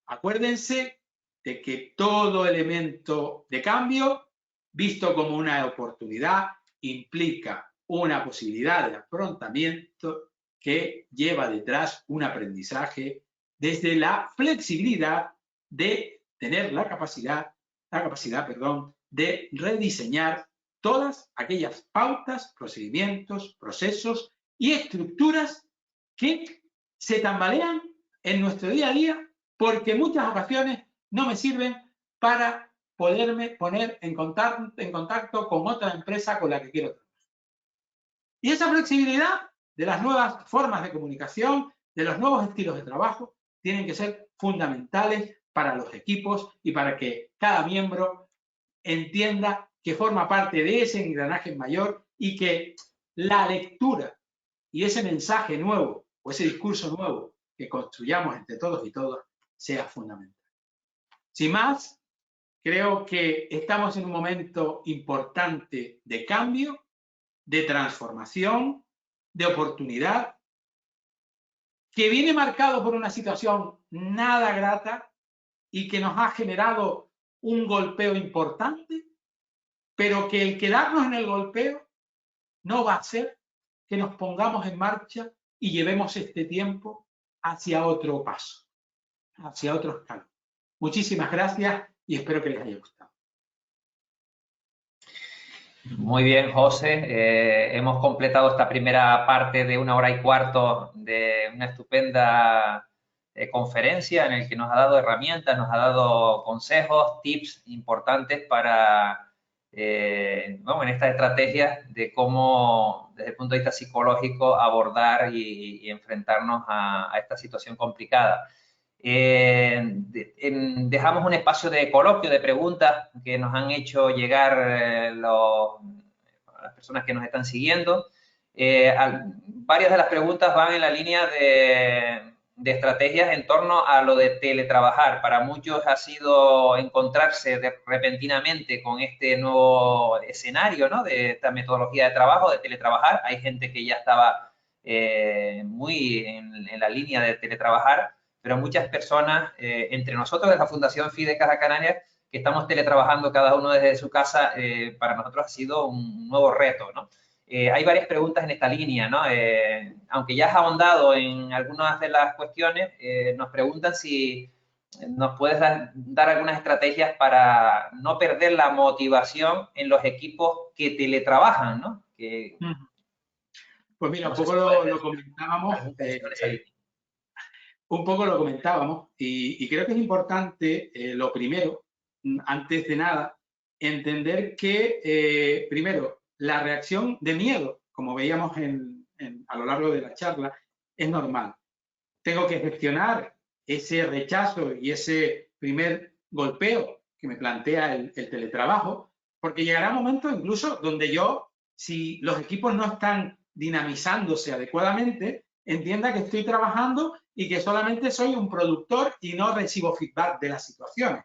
Speaker 3: Acuérdense de que todo elemento de cambio, visto como una oportunidad, implica una posibilidad de afrontamiento que lleva detrás un aprendizaje desde la flexibilidad de tener la capacidad, de rediseñar todas aquellas pautas, procedimientos, procesos y estructuras que se tambalean en nuestro día a día porque en muchas ocasiones no me sirven para poderme poner en contacto con otra empresa con la que quiero trabajar. Y esa flexibilidad de las nuevas formas de comunicación, de los nuevos estilos de trabajo, tienen que ser fundamentales para los equipos y para que cada miembro entienda que forma parte de ese engranaje mayor y que la lectura y ese mensaje nuevo o ese discurso nuevo que construyamos entre todos y todas sea fundamental. Sin más, creo que estamos en un momento importante de cambio, de transformación, de oportunidad, que viene marcado por una situación nada grata y que nos ha generado un golpeo importante, pero que el quedarnos en el golpeo no va a hacer que nos pongamos en marcha y llevemos este tiempo hacia otro paso, hacia otro escalón. Muchísimas gracias y espero que les haya gustado.
Speaker 1: Muy bien, José. Hemos completado esta primera parte de 1 hora y cuarto de una estupenda conferencia en la que nos ha dado herramientas, nos ha dado consejos, tips importantes para, en estas estrategias de cómo, desde el punto de vista psicológico, abordar y enfrentarnos a esta situación complicada. Dejamos un espacio de coloquio, de preguntas que nos han hecho llegar las personas que nos están siguiendo. Varias de las preguntas van en la línea de estrategias en torno a lo de teletrabajar. Para muchos ha sido encontrarse repentinamente con este nuevo escenario, ¿no?, de esta metodología de trabajo, de teletrabajar. Hay gente que ya estaba muy en la línea de teletrabajar, pero muchas personas, entre nosotros de la Fundación FIDE Caja Canarias, que estamos teletrabajando cada uno desde su casa, para nosotros ha sido un nuevo reto, ¿no? Hay varias preguntas en esta línea, ¿no? Aunque ya has ahondado en algunas de las cuestiones, nos preguntan si nos puedes dar algunas estrategias para no perder la motivación en los equipos que teletrabajan, ¿no?
Speaker 3: Pues mira,
Speaker 1: no
Speaker 3: un poco lo comentábamos. Un poco lo comentábamos y creo que es importante, lo primero, antes de nada, entender que, primero, la reacción de miedo, como veíamos a lo largo de la charla, es normal. Tengo que gestionar ese rechazo y ese primer golpeo que me plantea el teletrabajo, porque llegará un momento incluso donde yo, si los equipos no están dinamizándose adecuadamente, entienda que estoy trabajando y que solamente soy un productor y no recibo feedback de las situaciones.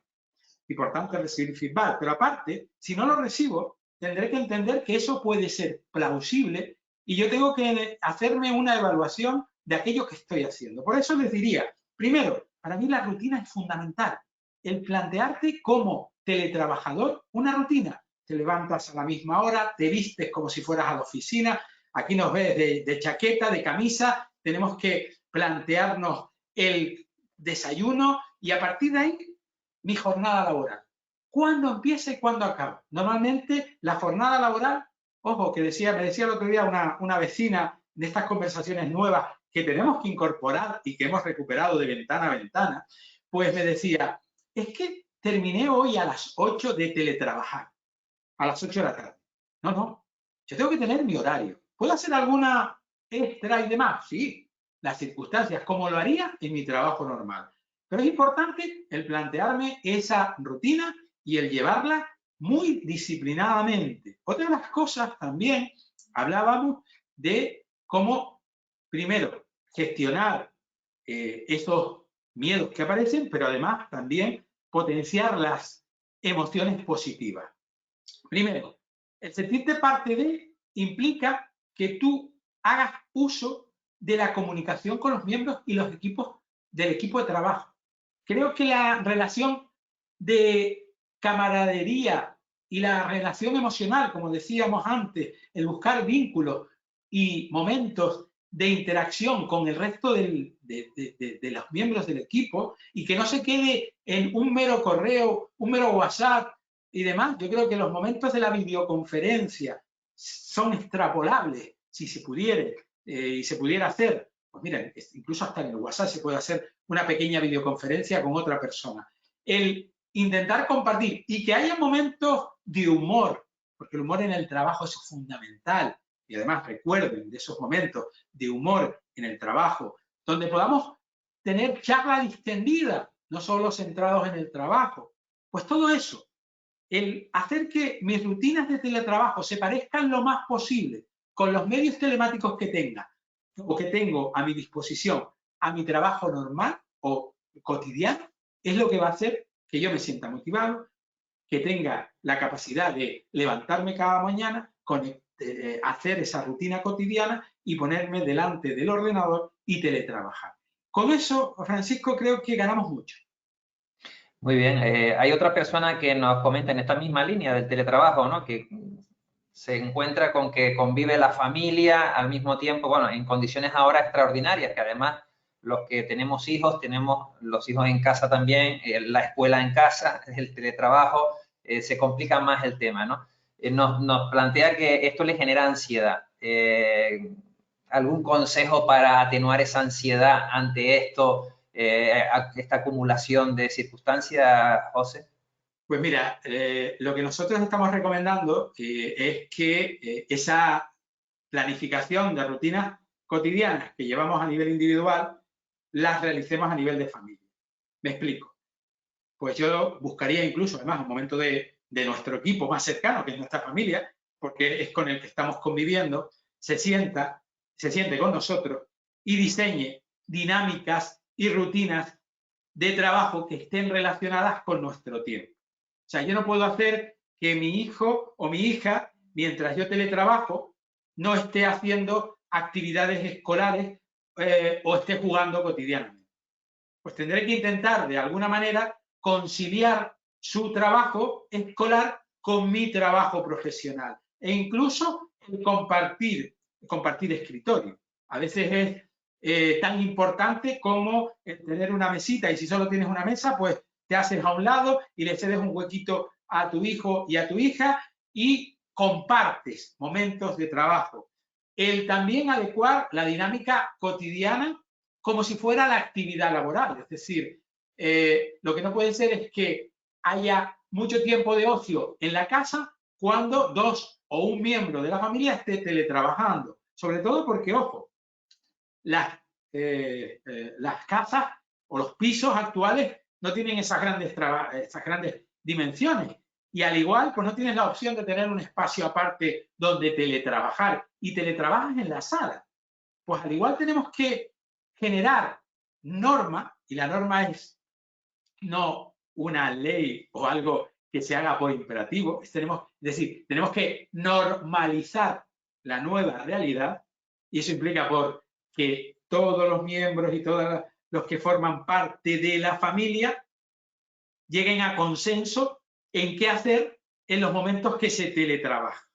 Speaker 3: Importante recibir feedback, pero aparte, si no lo recibo, tendré que entender que eso puede ser plausible y yo tengo que hacerme una evaluación de aquello que estoy haciendo. Por eso les diría, primero, para mí la rutina es fundamental. El plantearte como teletrabajador una rutina. Te levantas a la misma hora, te vistes como si fueras a la oficina. Aquí nos ves de chaqueta, de camisa. Tenemos que plantearnos el desayuno y a partir de ahí mi jornada laboral. ¿Cuándo empieza y cuándo acaba? Normalmente la jornada laboral, ojo, me decía el otro día una vecina de estas conversaciones nuevas que tenemos que incorporar y que hemos recuperado de ventana a ventana, pues me decía, es que terminé hoy a las 8 de teletrabajar, a las 8 de la tarde. No, yo tengo que tener mi horario. ¿Puedo hacer alguna extra y demás? Sí, las circunstancias, como lo haría en mi trabajo normal. Pero es importante el plantearme esa rutina y el llevarla muy disciplinadamente. Otra de las cosas también, hablábamos de cómo, primero, gestionar esos miedos que aparecen, pero además también potenciar las emociones positivas. Primero, el sentirte parte de implica que tú hagas uso de la comunicación con los miembros y los equipos del equipo de trabajo. Creo que la relación de camaradería y la relación emocional, como decíamos antes, el buscar vínculos y momentos de interacción con el resto de los miembros del equipo y que no se quede en un mero correo, un mero WhatsApp y demás. Yo creo que los momentos de la videoconferencia son extrapolables, si se pudiera, y se pudiera hacer. Pues miren, incluso hasta en el WhatsApp se puede hacer una pequeña videoconferencia con otra persona. El intentar compartir y que haya momentos de humor, porque el humor en el trabajo es fundamental. Y además recuerden de esos momentos de humor en el trabajo, donde podamos tener charla distendida, no solo centrados en el trabajo. Pues todo eso, el hacer que mis rutinas de teletrabajo se parezcan lo más posible con los medios telemáticos que tenga o que tengo a mi disposición a mi trabajo normal o cotidiano, es lo que va a hacer que yo me sienta motivado, que tenga la capacidad de levantarme cada mañana, hacer esa rutina cotidiana y ponerme delante del ordenador y teletrabajar. Con eso, Francisco, creo que ganamos mucho.
Speaker 1: Muy bien. Hay otra persona que nos comenta en esta misma línea del teletrabajo, ¿no?, que se encuentra con que convive la familia al mismo tiempo, bueno, en condiciones ahora extraordinarias, que además los que tenemos los hijos en casa también, la escuela en casa, el teletrabajo, se complica más el tema, ¿no? Nos plantea que esto le genera ansiedad. ¿Algún consejo para atenuar esa ansiedad ante esto, esta acumulación de circunstancias, José?
Speaker 3: Pues mira, lo que nosotros estamos recomendando es que esa planificación de rutinas cotidianas que llevamos a nivel individual, las realicemos a nivel de familia. Me explico. Pues yo buscaría incluso, además, un momento de nuestro equipo más cercano, que es nuestra familia, porque es con el que estamos conviviendo, se siente con nosotros y diseñe dinámicas y rutinas de trabajo que estén relacionadas con nuestro tiempo. O sea, yo no puedo hacer que mi hijo o mi hija, mientras yo teletrabajo, no esté haciendo actividades escolares o esté jugando cotidianamente. Pues tendré que intentar, de alguna manera, conciliar su trabajo escolar con mi trabajo profesional. E incluso el compartir escritorio. A veces es tan importante como el tener una mesita, y si solo tienes una mesa, pues te haces a un lado y le cedes un huequito a tu hijo y a tu hija y compartes momentos de trabajo. El también adecuar la dinámica cotidiana como si fuera la actividad laboral. Es decir, lo que no puede ser es que haya mucho tiempo de ocio en la casa cuando dos o un miembro de la familia esté teletrabajando. Sobre todo porque, ojo, las casas o los pisos actuales no tienen esas grandes dimensiones. Y al igual, pues no tienes la opción de tener un espacio aparte donde teletrabajar y teletrabajas en la sala. Pues al igual tenemos que generar norma, y la norma es no una ley o algo que se haga por imperativo, es decir, tenemos que normalizar la nueva realidad, y eso implica que todos los miembros y todos los que forman parte de la familia lleguen a consenso en qué hacer en los momentos que se teletrabaja.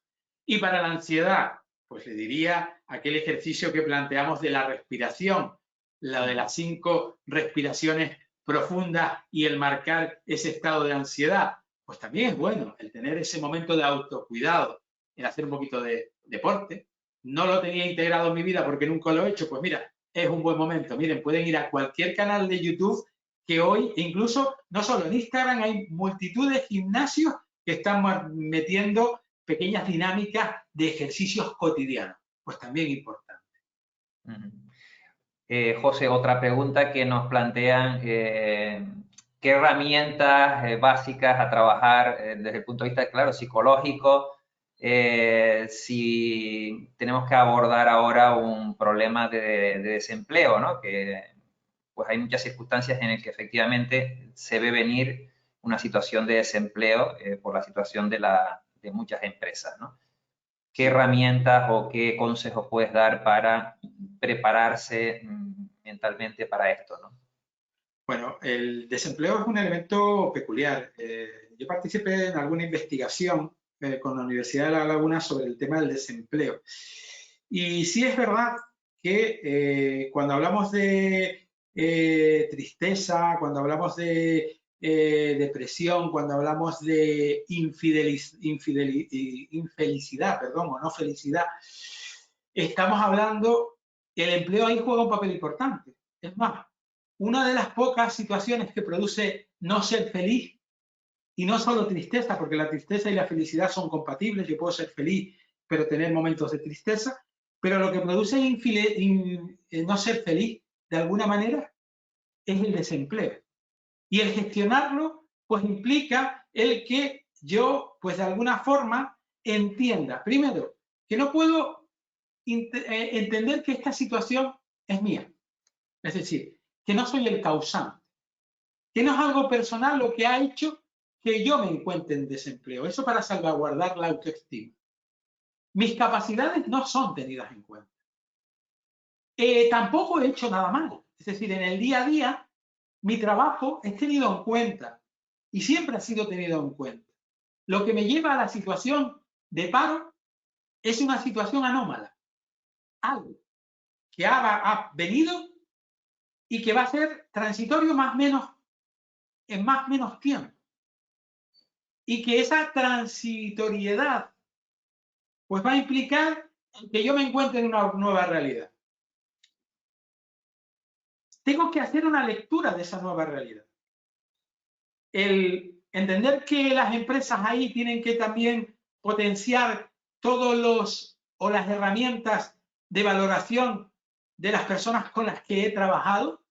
Speaker 3: Y para la ansiedad, pues le diría aquel ejercicio que planteamos de la respiración, la de las 5 respiraciones profundas y el marcar ese estado de ansiedad. Pues también es bueno el tener ese momento de autocuidado, el hacer un poquito de deporte. No lo tenía integrado en mi vida porque nunca lo he hecho. Pues mira, es un buen momento. Miren, pueden ir a cualquier canal de YouTube que hoy, incluso no solo en Instagram, hay multitud de gimnasios que están metiendo pequeñas dinámicas de ejercicios cotidianos. Pues también importante.
Speaker 1: José, otra pregunta que nos plantean, ¿qué herramientas básicas a trabajar desde el punto de vista, claro, psicológico, si tenemos que abordar ahora un problema de desempleo, ¿no? Que pues hay muchas circunstancias en las que efectivamente se ve venir una situación de desempleo por la situación de muchas empresas, ¿no? ¿Qué herramientas o qué consejos puedes dar para prepararse mentalmente para esto, ¿no?
Speaker 3: Bueno, el desempleo es un elemento peculiar. Yo participé en alguna investigación con la Universidad de La Laguna sobre el tema del desempleo. Y sí es verdad que cuando hablamos de tristeza, cuando hablamos de depresión, cuando hablamos de infelicidad, perdón, o no felicidad, estamos hablando, el empleo ahí juega un papel importante. Es más, una de las pocas situaciones que produce no ser feliz, y no solo tristeza, porque la tristeza y la felicidad son compatibles, yo puedo ser feliz, pero tener momentos de tristeza, pero lo que produce no ser feliz, de alguna manera, es el desempleo. Y el gestionarlo, pues implica el que yo, pues de alguna forma, entienda, primero, que no puedo entender que esta situación es mía. Es decir, que no soy el causante, que no es algo personal lo que ha hecho que yo me encuentre en desempleo. Eso para salvaguardar la autoestima. Mis capacidades no son tenidas en cuenta. Tampoco he hecho nada mal. Es decir, en el día a día, mi trabajo es tenido en cuenta y siempre ha sido tenido en cuenta. Lo que me lleva a la situación de paro es una situación anómala, algo que ha venido y que va a ser transitorio en más o menos tiempo. Y que esa transitoriedad pues va a implicar que yo me encuentre en una nueva realidad. Tengo que hacer una lectura de esa nueva realidad. El entender que las empresas ahí tienen que también potenciar las herramientas de valoración de las personas con las que he trabajado,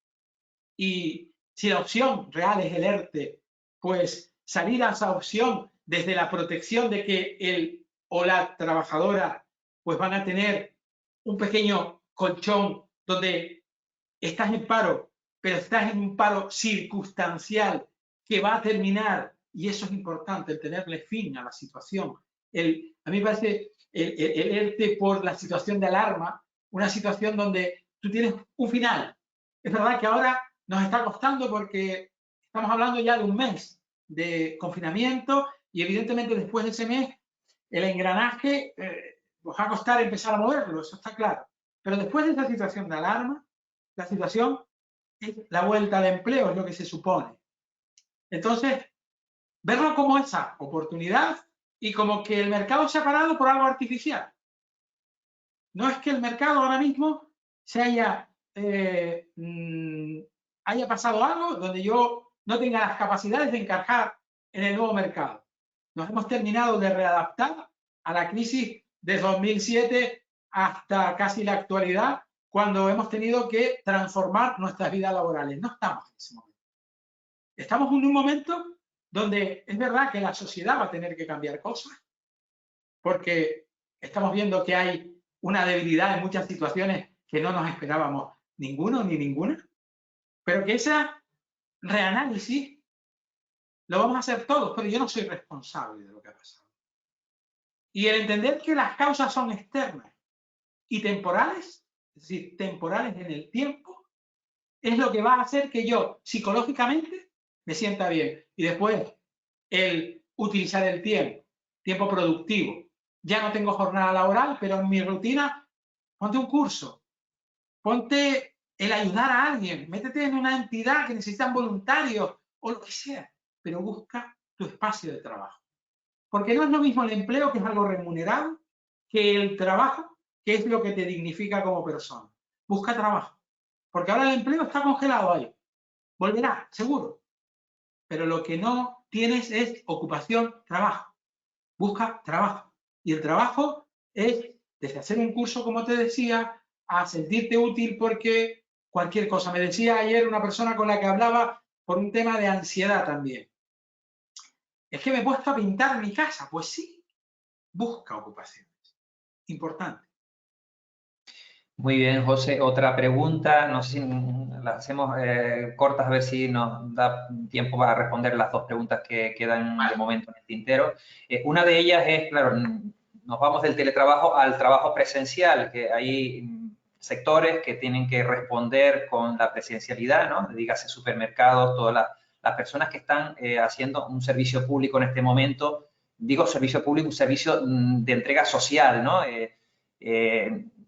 Speaker 3: y si la opción real es el ERTE, pues salir a esa opción desde la protección de que el o la trabajadora pues van a tener un pequeño colchón donde estás en paro, pero estás en un paro circunstancial que va a terminar, y eso es importante, el tenerle fin a la situación. A mí me parece el ERTE por la situación de alarma, una situación donde tú tienes un final. Es verdad que ahora nos está costando porque estamos hablando ya de un mes de confinamiento y evidentemente después de ese mes el engranaje nos va a costar empezar a moverlo, eso está claro. Pero después de esa situación de alarma, la situación es la vuelta al empleo, es lo que se supone. Entonces, verlo como esa oportunidad y como que el mercado se ha parado por algo artificial. No es que el mercado ahora mismo se haya pasado algo donde yo no tenga las capacidades de encajar en el nuevo mercado. Nos hemos terminado de readaptar a la crisis de 2007 hasta casi la actualidad, cuando hemos tenido que transformar nuestras vidas laborales. No estamos en ese momento. Estamos en un momento donde es verdad que la sociedad va a tener que cambiar cosas, porque estamos viendo que hay una debilidad en muchas situaciones que no nos esperábamos ninguno ni ninguna, pero que ese reanálisis lo vamos a hacer todos, pero yo no soy responsable de lo que ha pasado. Y el entender que las causas son externas y temporales, es decir, temporales en el tiempo, es lo que va a hacer que yo psicológicamente me sienta bien. Y después, el utilizar el tiempo productivo. Ya no tengo jornada laboral, pero en mi rutina, ponte un curso, ponte el ayudar a alguien, métete en una entidad que necesitan voluntarios o lo que sea, pero busca tu espacio de trabajo. Porque no es lo mismo el empleo, que es algo remunerado, que el trabajo, que es lo que te dignifica como persona. Busca trabajo. Porque ahora el empleo está congelado ahí. Volverá, seguro. Pero lo que no tienes es ocupación, trabajo. Busca trabajo. Y el trabajo es desde hacer un curso, como te decía, a sentirte útil porque cualquier cosa. Me decía ayer una persona con la que hablaba por un tema de ansiedad también. Es que me he puesto a pintar mi casa. Pues sí, busca ocupaciones. Importante.
Speaker 1: Muy bien, José. Otra pregunta, no sé si las hacemos cortas, a ver si nos da tiempo para responder las dos preguntas que quedan de momento en el tintero. Una de ellas es, claro, nos vamos del teletrabajo al trabajo presencial, que hay sectores que tienen que responder con la presencialidad, ¿no? Dígase supermercados, todas las personas que están haciendo un servicio público en este momento, digo servicio público, un servicio de entrega social, ¿no?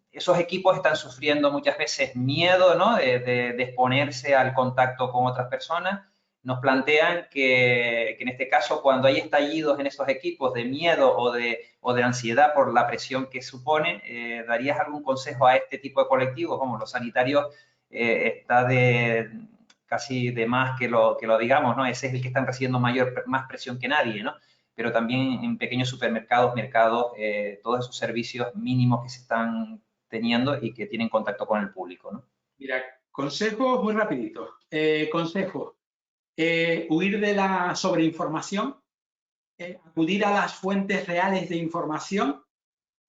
Speaker 1: Esos equipos están sufriendo muchas veces miedo, ¿no? de exponerse al contacto con otras personas. Nos plantean que en este caso, cuando hay estallidos en esos equipos de miedo o de ansiedad por la presión que supone, ¿darías algún consejo a este tipo de colectivos? Como los sanitarios, está casi de más que lo digamos, ¿no? Ese es el que están recibiendo más presión que nadie, ¿no? Pero también en pequeños supermercados, mercados, todos esos servicios mínimos que se están teniendo y que tienen contacto con el público, ¿no?
Speaker 3: Mira, consejos muy rapiditos. Consejo, huir de la sobreinformación, acudir a las fuentes reales de información,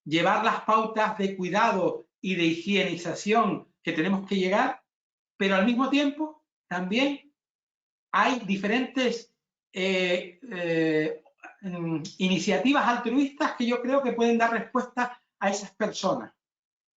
Speaker 3: llevar las pautas de cuidado y de higienización que tenemos que llegar, pero al mismo tiempo también hay diferentes iniciativas altruistas que yo creo que pueden dar respuesta a esas personas,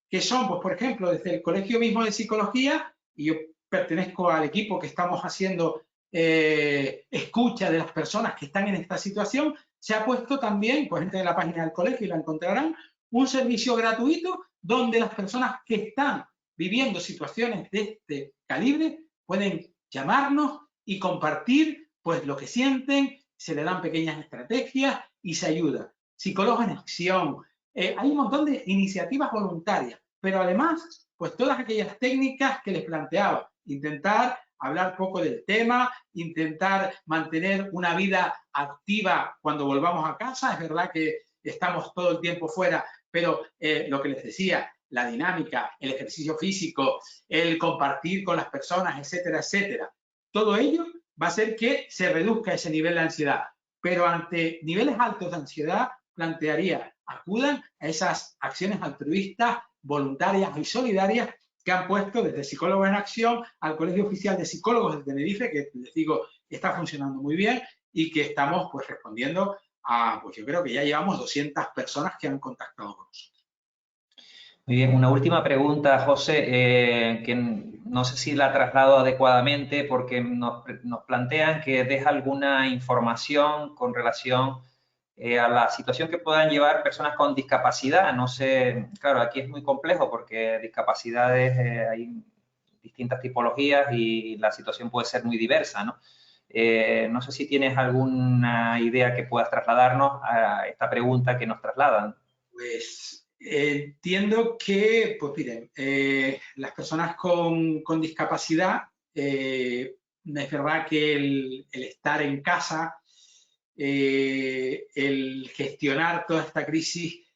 Speaker 3: que son, pues, por ejemplo, desde el Colegio mismo de Psicología, y yo pertenezco al equipo que estamos haciendo escucha de las personas que están en esta situación, se ha puesto también, pues entren en la página del colegio y la encontrarán, un servicio gratuito donde las personas que están viviendo situaciones de este calibre pueden llamarnos y compartir pues lo que sienten, se le dan pequeñas estrategias y se ayuda. Psicólogos en acción, hay un montón de iniciativas voluntarias, pero además pues todas aquellas técnicas que les planteaba, intentar hablar poco del tema, intentar mantener una vida activa cuando volvamos a casa. Es verdad que estamos todo el tiempo fuera, pero lo que les decía, la dinámica, el ejercicio físico, el compartir con las personas, etcétera, etcétera. Todo ello va a hacer que se reduzca ese nivel de ansiedad. Pero ante niveles altos de ansiedad, plantearía, acudan a esas acciones altruistas, voluntarias y solidarias que han puesto desde Psicólogos en Acción al Colegio Oficial de Psicólogos de Tenerife, que les digo, está funcionando muy bien y que estamos pues respondiendo a, pues yo creo que ya llevamos 200 personas que han contactado con nosotros.
Speaker 1: Muy bien, una última pregunta, José, que no sé si la traslado adecuadamente porque nos plantean que deja alguna información con relación a la situación que puedan llevar personas con discapacidad. No sé, claro, aquí es muy complejo porque discapacidades hay distintas tipologías y la situación puede ser muy diversa, ¿no? No sé si tienes alguna idea que puedas trasladarnos a esta pregunta que nos trasladan.
Speaker 3: Pues entiendo que, pues miren, las personas con discapacidad, es verdad que el estar en casa, el gestionar toda esta crisis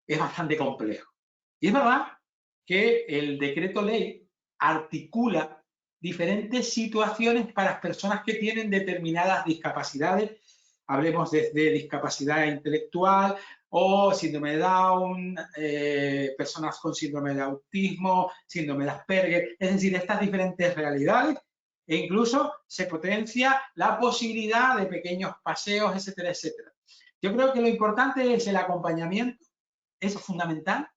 Speaker 3: es bastante complejo. Y es verdad que el decreto ley articula diferentes situaciones para las personas que tienen determinadas discapacidades. Hablemos desde discapacidad intelectual o síndrome de Down, personas con síndrome de autismo, síndrome de Asperger, es decir, estas diferentes realidades, e incluso se potencia la posibilidad de pequeños paseos, etcétera, etcétera. Yo creo que lo importante es el acompañamiento, eso es fundamental,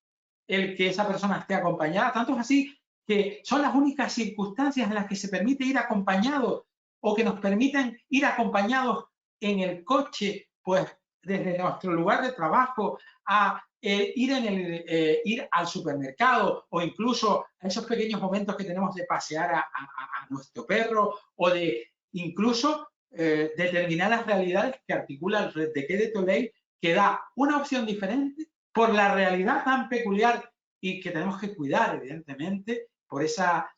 Speaker 3: el que esa persona esté acompañada, tanto es así que son las únicas circunstancias en las que se permite ir acompañado o que nos permiten ir acompañados en el coche, pues desde nuestro lugar de trabajo a ir al supermercado o incluso a esos pequeños momentos que tenemos de pasear a nuestro perro o de incluso determinadas realidades que articula el decreto ley que da una opción diferente por la realidad tan peculiar y que tenemos que cuidar, evidentemente, por esa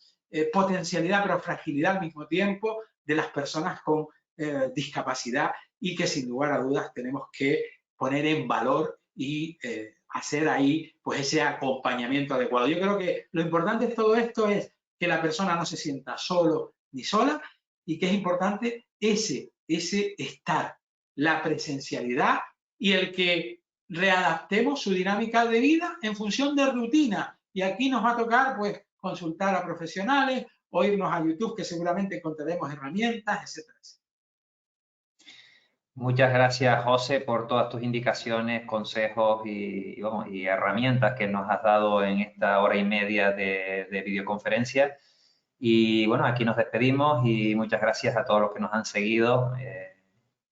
Speaker 3: potencialidad pero fragilidad al mismo tiempo de las personas con discapacidad y que sin lugar a dudas tenemos que poner en valor y hacer ahí pues ese acompañamiento adecuado. Yo creo que lo importante de todo esto es que la persona no se sienta solo ni sola y que es importante ese estar, la presencialidad y el que readaptemos su dinámica de vida en función de rutina. Y aquí nos va a tocar pues consultar a profesionales o irnos a YouTube, que seguramente encontraremos herramientas, etcétera, etcétera.
Speaker 1: Muchas gracias, José, por todas tus indicaciones, consejos y herramientas que nos has dado en esta hora y media de videoconferencia. Y bueno, aquí nos despedimos y muchas gracias a todos los que nos han seguido.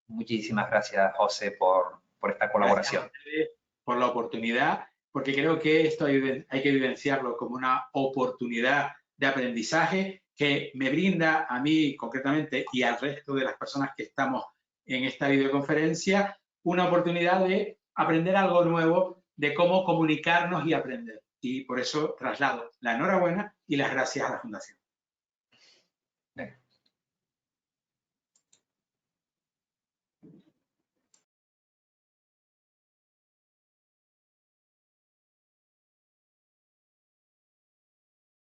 Speaker 1: Muchísimas gracias, José, por esta colaboración.
Speaker 3: Gracias a ustedes por la oportunidad, porque creo que esto hay que vivenciarlo como una oportunidad de aprendizaje que me brinda a mí concretamente y al resto de las personas que estamos en esta videoconferencia una oportunidad de aprender algo nuevo, de cómo comunicarnos y aprender. Y por eso traslado la enhorabuena y las gracias a la Fundación.